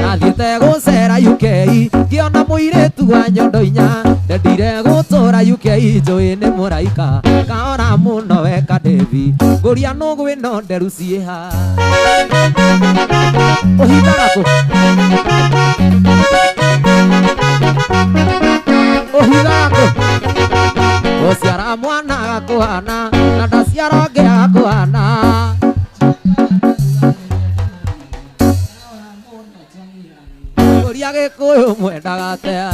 nathiĩte gũcera UK ngĩona mũirĩtu wa nyondo inya ndendire gũtũra UK njũĩ nĩ mũraika kahora mũno weka Devi ngũria nũgũ ĩno nderu ciĩha ũhithaga kũ ũhithaga kũ ũciara mwana agakũhana na ndaciara ũngĩ agakũhana ngũria Gĩkũyũ mwendaga atea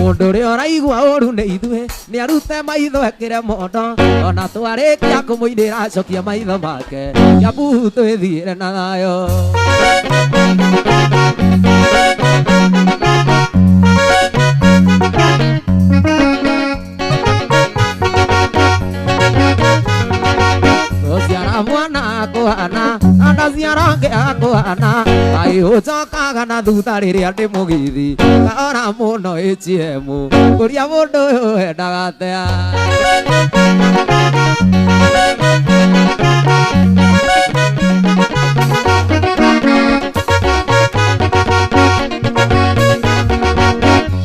mũndũ ũrĩa ũraigua ũru nĩ ithuĩ nĩ arute maitho ekĩre mondo ona twarĩkia kũmũinĩra acokia maitho make Kiambu twĩthiĩre na thayũ ũciara mwana akũhana na ndaciara ũngĩ akũhana ai ũcokaga na thutha rĩrĩa ndĩ mũgithi kahora mũno ATM ngũria mũndũ ũyũ endaga atea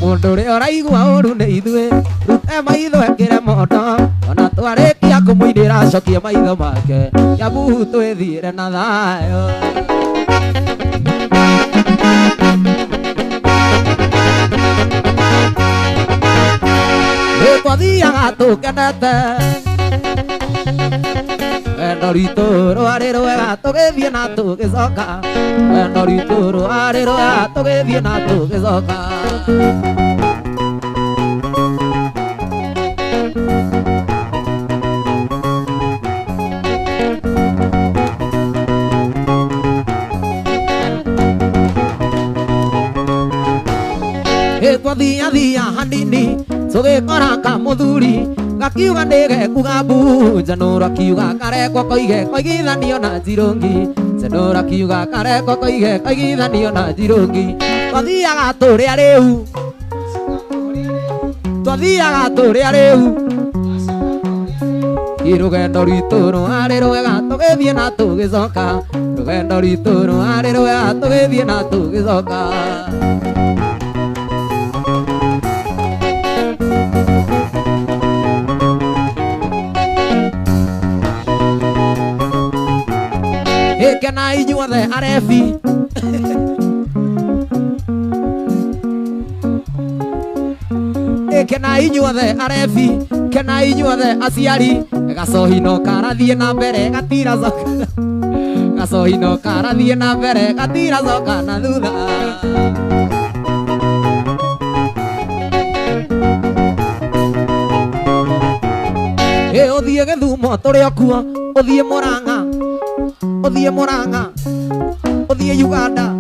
mũndũ ũrĩa ũraigua ũru nĩ ithuĩ rute maitho ekĩre mondo ona twarĩkia kũmũinĩra acokie maitho make Kiambu twĩthiĩre na thayũ nĩtwathiaga tũkenete wendo ritũ rwarĩ rwega tũgĩthiĩ na tũgĩcoka wendo ritũ rwarĩ rwega tũgĩthiĩ na tũgĩcoka twathiathia hanini tũgĩkora kamũthuri gakiuga nĩgekuga mbu Njanũra akiuga karekwo koige koigithanio na Njirũngi Njanũra akiuga karekwo koige koigithanio na Njirũngi twathiaga tũrĩa rĩu twathiaga tũrĩa rĩu rũgendo rwitũ rwarĩ rwega tũgĩthiĩ na tũgĩcoka rũgendo rwitũ rwarĩ rwega tũgĩthiĩ na tũgĩcoka Kena inyuothe arebi kena inyuothe arebi kena inyuothe aciari gacohi no karathiĩ na mbere gatira coka gacohi no karathiĩ na mbere gatira coka na thutha Uthie Githumo turi okuo, uthie Murang'a, uthie Murang'a, uthie Uganda,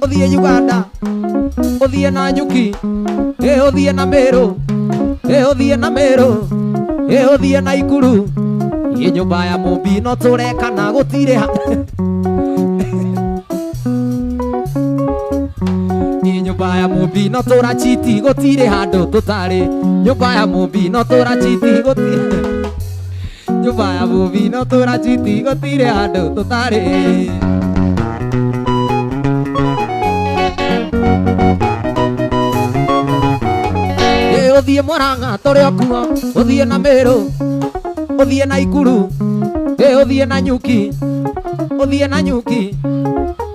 uthie Uganda, uthie Nanyuki, uthie na Meru, uthie na Meru, uthie Naikuru. Nyumba ya Mumbi no turekana gutire nyumba ya Mumbi no turachiti gutire handu tutari. Nyumba ya Mumbi no turachiti gutire. Nyumba ya Mumbi no turachiti gutire handu tutari. Uthie Murang'a turi okuo, uthie na Meru, uthie Naikuru, uthie Nanyuki, uthie Nanyuki.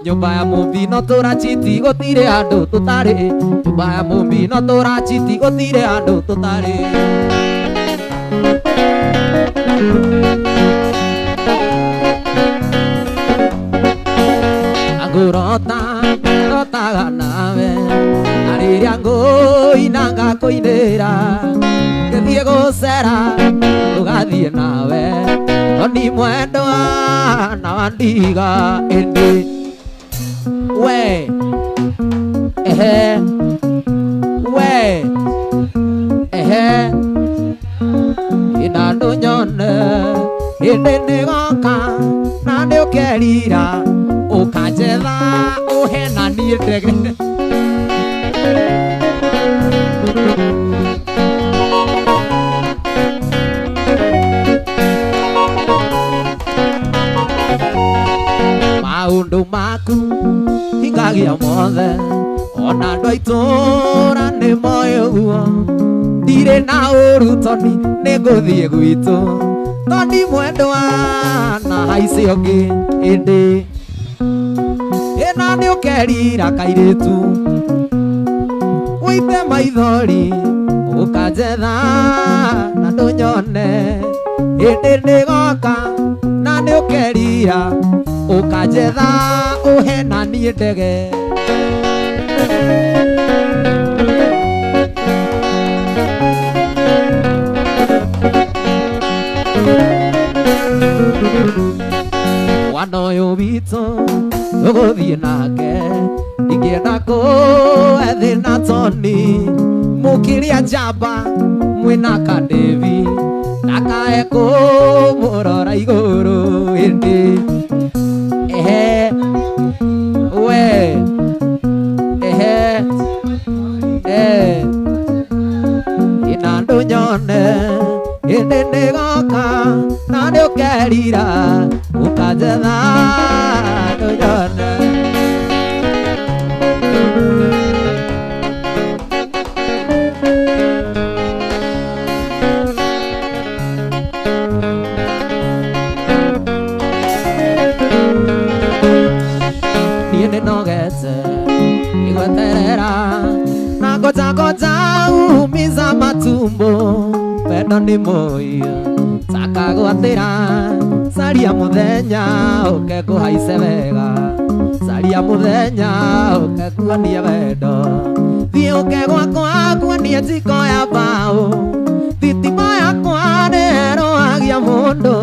Nyumba ya Mumbi no turachiti gutire handu tutari. Nyumba ya Mumbi no turachiti gutire handu tutari. Angurota rotaga nawe ariria nguina ngakuinira ngithie gucera tugathie nawe oni mwendwa na wandiga indi we we ina ndunyone indi nigoka na niukerira ukanjetha uhena nie ndege maundu maku hingagia mothe ona andu aitura ni moyo guo ndire na uru toni niguthie gwitu toni mwendwa na haici ungi indi ina ni ukerira kairitu wite maithori ukanjetha na ndunyone indi nigoka na ni ukerira ukanjetha uhena nie ndege wana uyu witu uguthie nake ingienda kuethina toni mukiria njamba mwina kadevi ndakae kumurora iguru indi we ina ndunyone indi nigoka na niukerira ukanjetha ndunyone Goja umiza matumbo wendo ni moyo saka gwatira saria muthenya ukekuhaice wega saria muthenya ukekuonie wendo thie ukegwakwa kuonie njiko ya mbao thitima yakwa neroagia mundu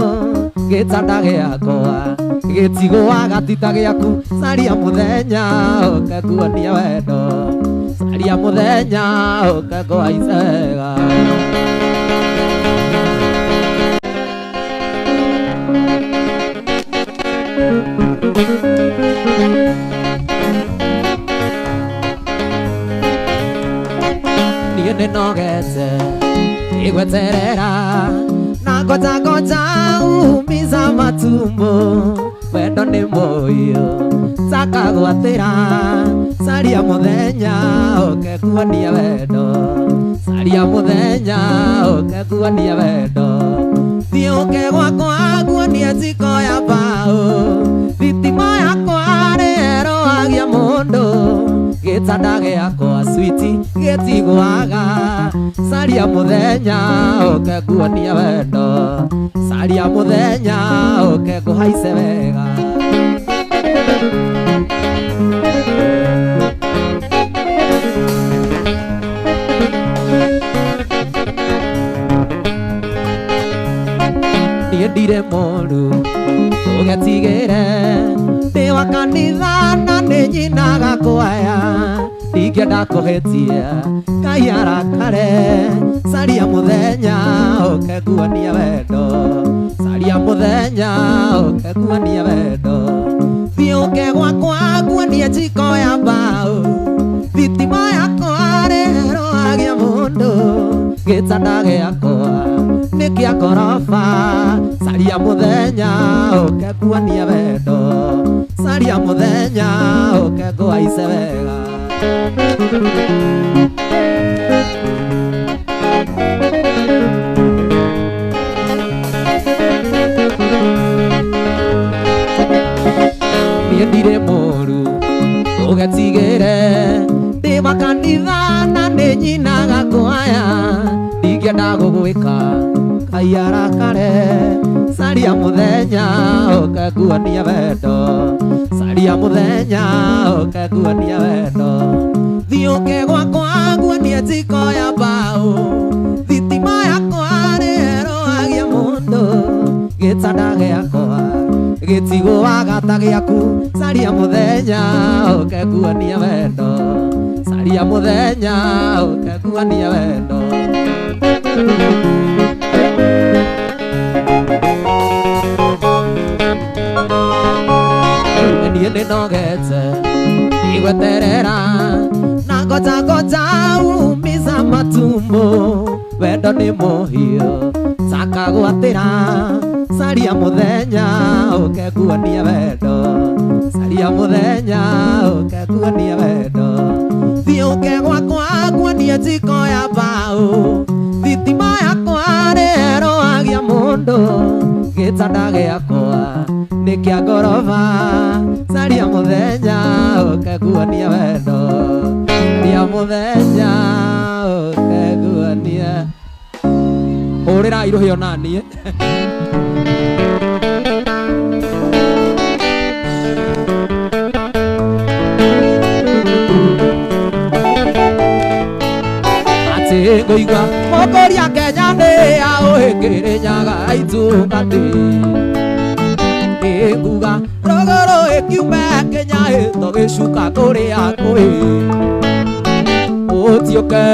gitanda giakwa gitigwa gatita giaku saria muthenya ukekuonie wendo saria muthenya ukekuhaice wega niĩ nĩnogete igweterera na ngoja umiza matumbo wendo nĩ mũiyũ taka gwatĩra saria muthenya ukekuonia wendo saria muthenya ukekuonia wendo thie ukegwakwa kuonia njiko ya mbao thitima yakwa neroagia mundu gitanda giakwa switi gitigwaga saria muthenya ukekuonia wendo saria muthenya ukekuhaice wega niendire moru ugetigire ndi wa kanitha na ni nyinaga kwaya ndingĩenda kũhĩtia Ngai arakare caria mũthenya ũkenguania wendo caria mũthenya ũkenguania wendo thiĩ ũke gwakwa nguanie njiko ya mbaũ thitima yakwa rero agĩa mũndũ gĩtanda gĩakwa nĩ kĩa ngoroba caria mũthenya ũkenguania wendo caria mũthenya ũkengũhaice wega niendire moru ugetigire ndi makanitha na ni nyinaga kwaya ndingĩenda gũgwĩka Ngai arakare caria mũthenya ũkenguania wendo caria mũthenya ũkenguania wendo thiĩ ũke gwakwa nguanie njiko ya mbaũ thitima yakwa rero agĩa mũndũ gĩtanda gĩakwa gĩtigũaga ta gĩaku caria mũthenya ũkenguania wendo caria mũthenya ũkenguania wendo niĩ nĩnogete igweterera na ngoja umiza matumbo wendo nĩ mũhiũ takagwatĩra caria mũthenya ũkenguania wendo caria mũthenya ũkenguania wendo thiĩ ũke gwakwa nguanie njiko ya mbaũ thitima yakwa rero agĩa mũndũ gĩtanda gĩakwa nĩ kĩa ngoroba caria mũthenya ũkenguania wendo caria mũthenya ũkenguania hũrĩra irũhĩ ona niĩ atĩ ngũigua mũkũria Kenya nĩ aũhĩkĩrĩnyaga itungati nguga rũgũrũ ĩkiume Kenya tũgĩcuka kũrĩa kũĩ ũtiũke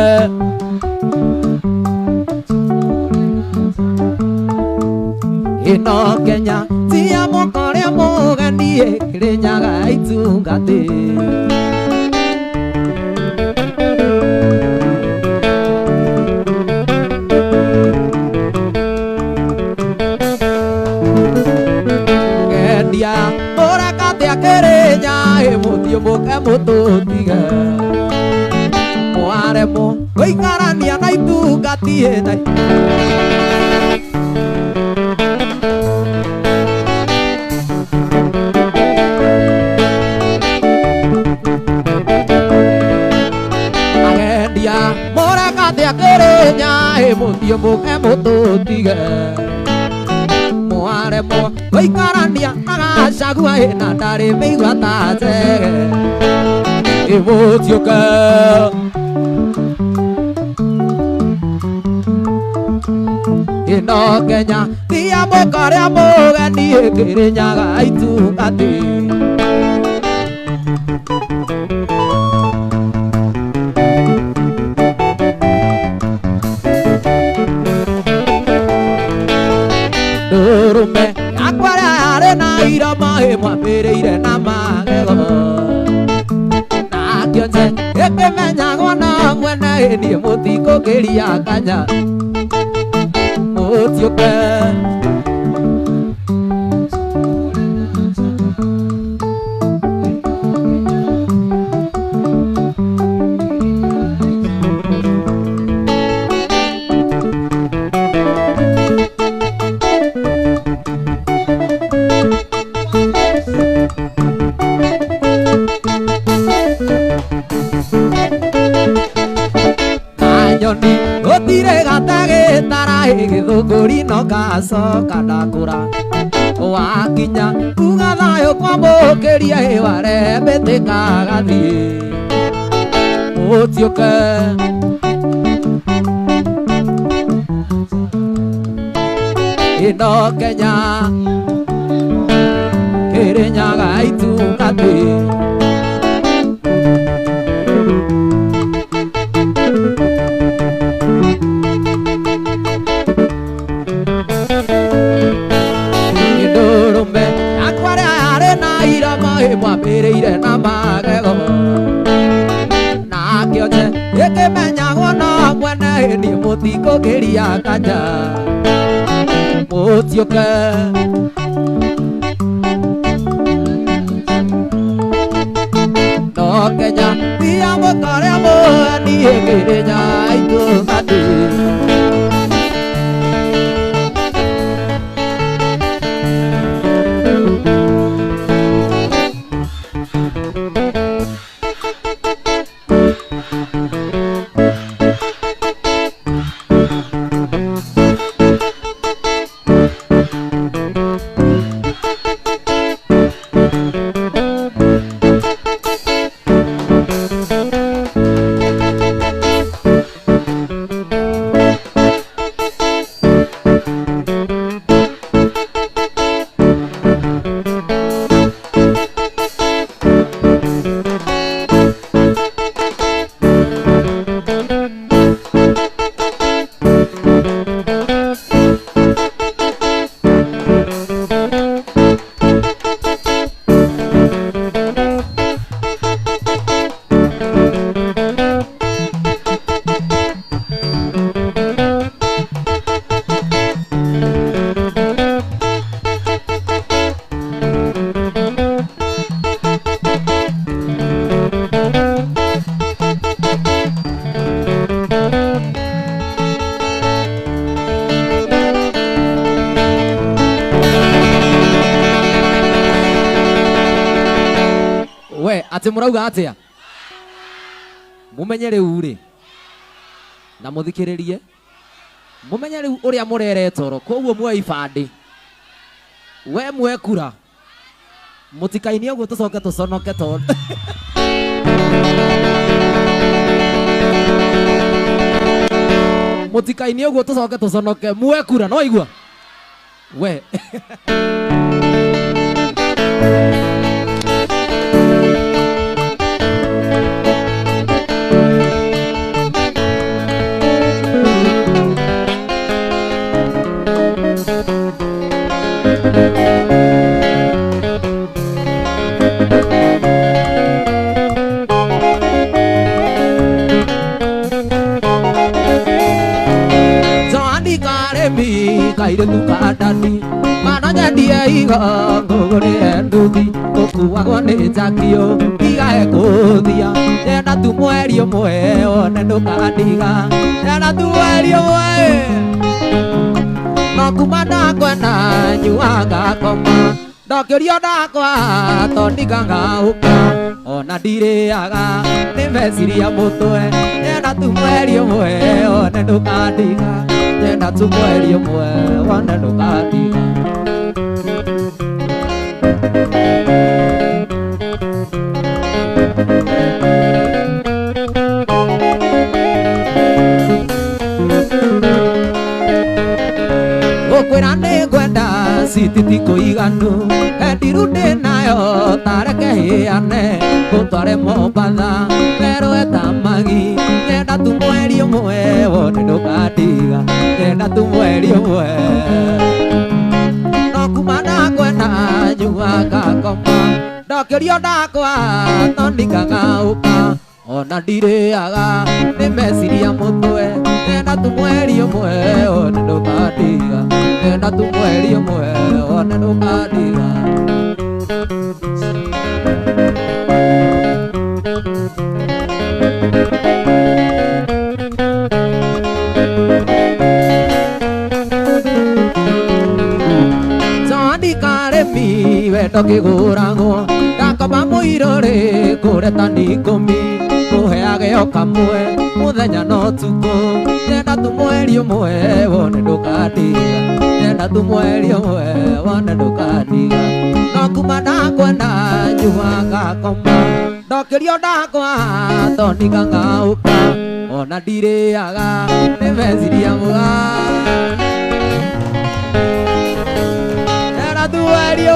ĩno Kenya ti ya mũkũrĩa mũgeni ĩkĩrĩnyaga itungati Mũrakate akĩrĩnya mũthiĩ mũke mũtũtige mwaremwo gũikarania na itungati ĩna agendia mũrakate akĩrĩnya mũthiĩ mũke mũtũtige mwaremwo gũikarania agacagua ĩna ndarĩ mĩigua ta njege ĩmũtiũke ĩno Kenya ti ya mũkũrĩa mũgeni ĩkĩrĩnyaga itungati ndũrũme yakwa yarĩ na irama ĩmwambĩrĩire na magego nakĩonje ĩkĩmenyagwo na mwene ĩniĩ mũtikũkĩria kanya mũtiũke nyoni gũtirĩ gatagĩtara gĩthũngũri no gacoka ndakũra wakinya uga thayũ kwamũkĩria warembĩtĩka gathiĩ mũtiũke ino Kenya Kirinyaga itungati Idurume akware arena irama mwapireire na magego na kioje ekemenya gona mwene ni mutiko kiria kanja mutioke no Kenya dia mokare mo ni Kenya itungati ati murauga atia mumenye riu ri na muthikiririe mumenye riu uria murere toro koguo mwe ibandi we mwekura mutikainie uguo tucoke tuconoke to mutikainie uguo tucoke tuconoke mwekura no igua we kaire tukadani mana nyendie igo ngugurire nduthi ukuagwo ni njakio igae kuthia nyenda tu mweri umwe one ndukandiga nyenda tu mweri umwe no kuma ndakwenda nyuaga koma ndokirio ndakwa tondikanga uka ona ndiriaga nimeciria mutwe nyenda tu mweri umwe one ndukandiga nyenda tu mweri umwe one ndukandiga gukwira ni ngwenda cititi kuiganu endiru ndi nayo tareke hiane gutware Mombatha werwe tamagi nyenda tu mweri umwe wone ndukandiga nyenda tu mweri umwe no kuma ndakwenda nyuaga koma ndokirio ndakwa tondikaga uka ona ndiriaga nimeciria mutwe nyenda tu mweri umwe wone ndukandiga nyenda tu mweri umwe wone ndukandiga Karemi weto kiguragwo ndakoba muirore kureta nikumi kuheage okamwe muthenya no tuko nyenda tu mweri umwe wone ndukandiga nyenda tu mweri umwe wone ndukandiga no kuma ndakwenda nyuaga koma ndokirio ndakwa tondikaga uka ona ndiriaga nimeciria mwa Duario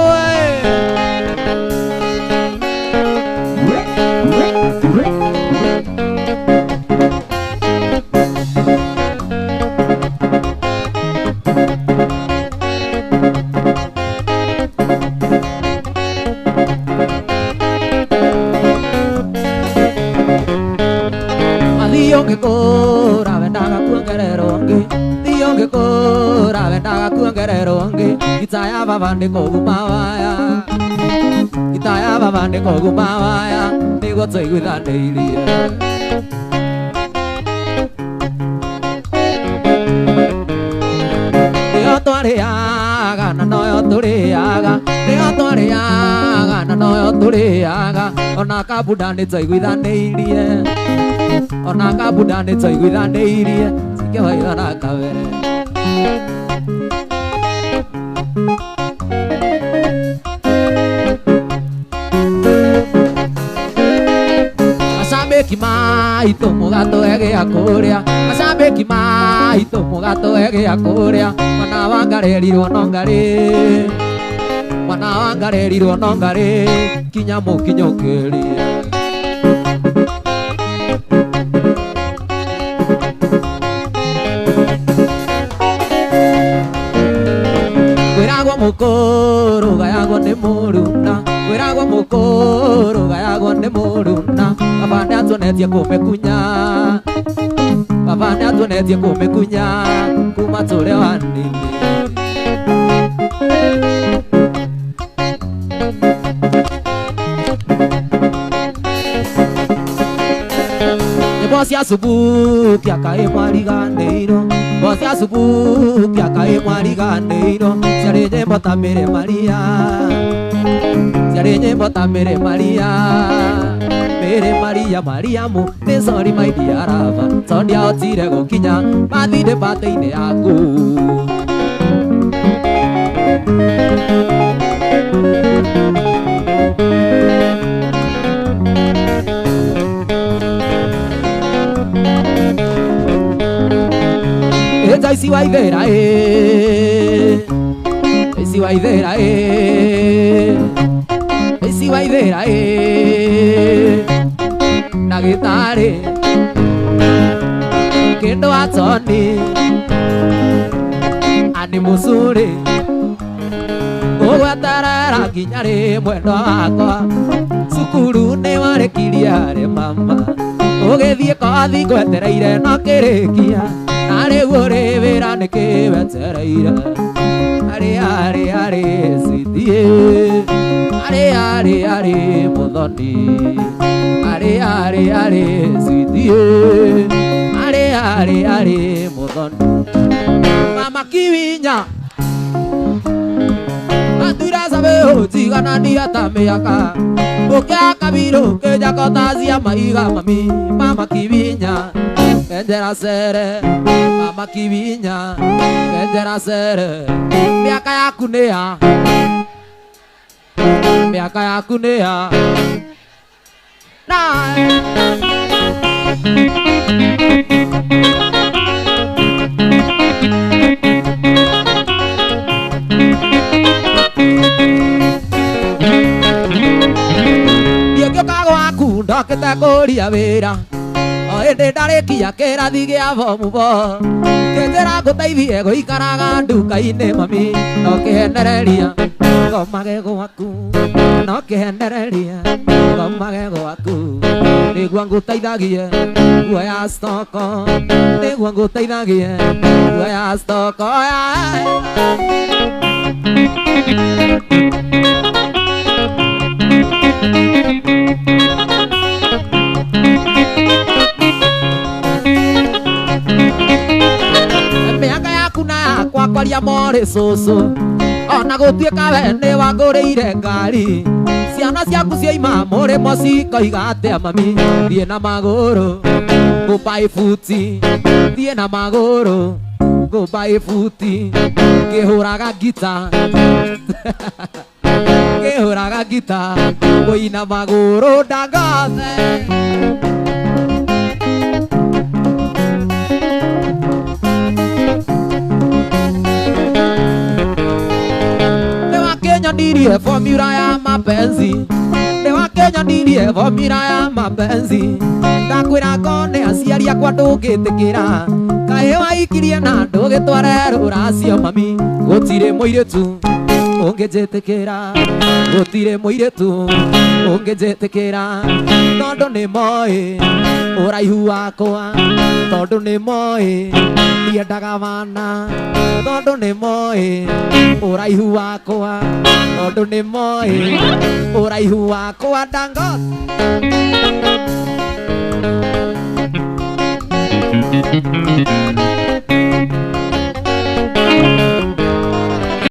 Adiós que cora, vendaga cuanquerero angue. Dios que cora, vendaga cuanquerero angue. Kitaya babande kogumawaya. Kitaya babande kogumawaya. Nigo tsoi with daily. Toreaga, na no toreaga, Deo toreaga, na no toreaga, ona kabuda ne tsai guida neirie, ona kabuda ne tsai guida neirie, sike vai na kavere. Asabe kimai tomo gato ege akorea, asabe kimai tomo gato ege akorea. Mwana wangarerirwo nongare, mwana wangarerirwo nongare, kinyamo kinyokerie. Kwiragwo mukuru gayagwo ni muruna, kwiragwo mukuru gayagwo ni muruna. Baba nĩatuonetie kũmĩkunya, baba nĩatuonetie kũmĩkunya kuma tũrĩ wanini. Nyĩmbo cia subukia kaĩ mwariganĩirwo, nyĩmbo cia subukia kaĩ mwariganĩirwo, ciarĩ nyĩmbo ta Mĩrĩ Maria, ciarĩ nyĩmbo ta Mĩrĩ Maria. Mĩrĩ Maria Mariamu, nĩ sorry my dear lava, tondũ ndiahotire gũkinya mathirĩ mbate-inĩ yaku. Joyce Waithera Joyce Waithera Joyce Waithera Ndagĩtarĩ Kĩndũ Atoni Ani Mũcũrĩ Ũgweterera nginya rĩ mwendwa wakwa, cukuru nĩ warĩkirie harĩ mama, ũgĩthiĩ kothi ngwetereire no kĩrĩkia, na rĩu ũrĩ wĩra nĩkĩ wetereire. Arĩ cithiĩ, arĩ Mũthoni, arĩ cithiĩ, arĩ Mũthoni. Mama Kiwinya Atura sabe ujiganania ta mĩaka, ũkĩa Kabiru kĩnjakotazia maiga mami. Mama Kiwinya Kenjera cere, Mama Kiwinya Kenjera cere, mĩaka yaku nĩ ya, mĩaka yaku nĩ ya. Ndiũngĩũka gwaku ndokĩte kũria wĩra, o hĩndĩ ndarĩkia kĩrathi gĩa bomu bo, ngĩnjĩra ngũteithie gũikaraga nduka-inĩ mami, no kĩhenereria ngomage gwaku, no kĩhenereria ngomage gwaku, nĩguo ngũteithagie guoya stoko, nĩguo ngũteithagie guoya stoko. Mĩaka yaku na yakwa kwaria morĩ cũcũ, ona gũtuĩka we nĩ wangũrĩire ngari, ciana ciaku ciaima mũrĩmo cikoiga atĩa mami, thiĩ na magũrũ ngũmbaĩ buti, thiĩ na magũrũ ngũmbaĩ buti, ngĩhũraga ngita ngĩhũraga ngita, kũina magũrũ ndangothe. Wakenya ndirie formula ya mapenzi, ni Wakenya ndirie formula ya mapenzi. Ndakwira ngone aciari akwa ndũngĩtĩkĩra, kaĩ waikirie na ndũgĩtware rũracio mami. Gũtirĩ mũirĩtu ũngĩnjĩtĩkĩra, gũtirĩ mũirĩtu ũngĩnjĩtĩkĩra, tondũ nĩ moĩ ũraihu wakwa, tondũ nĩ moĩ ndiendaga bana, tondũ nĩ moĩ ũraihu wakwa, tondũ nĩ moĩ ũraihu wakwa. Dangote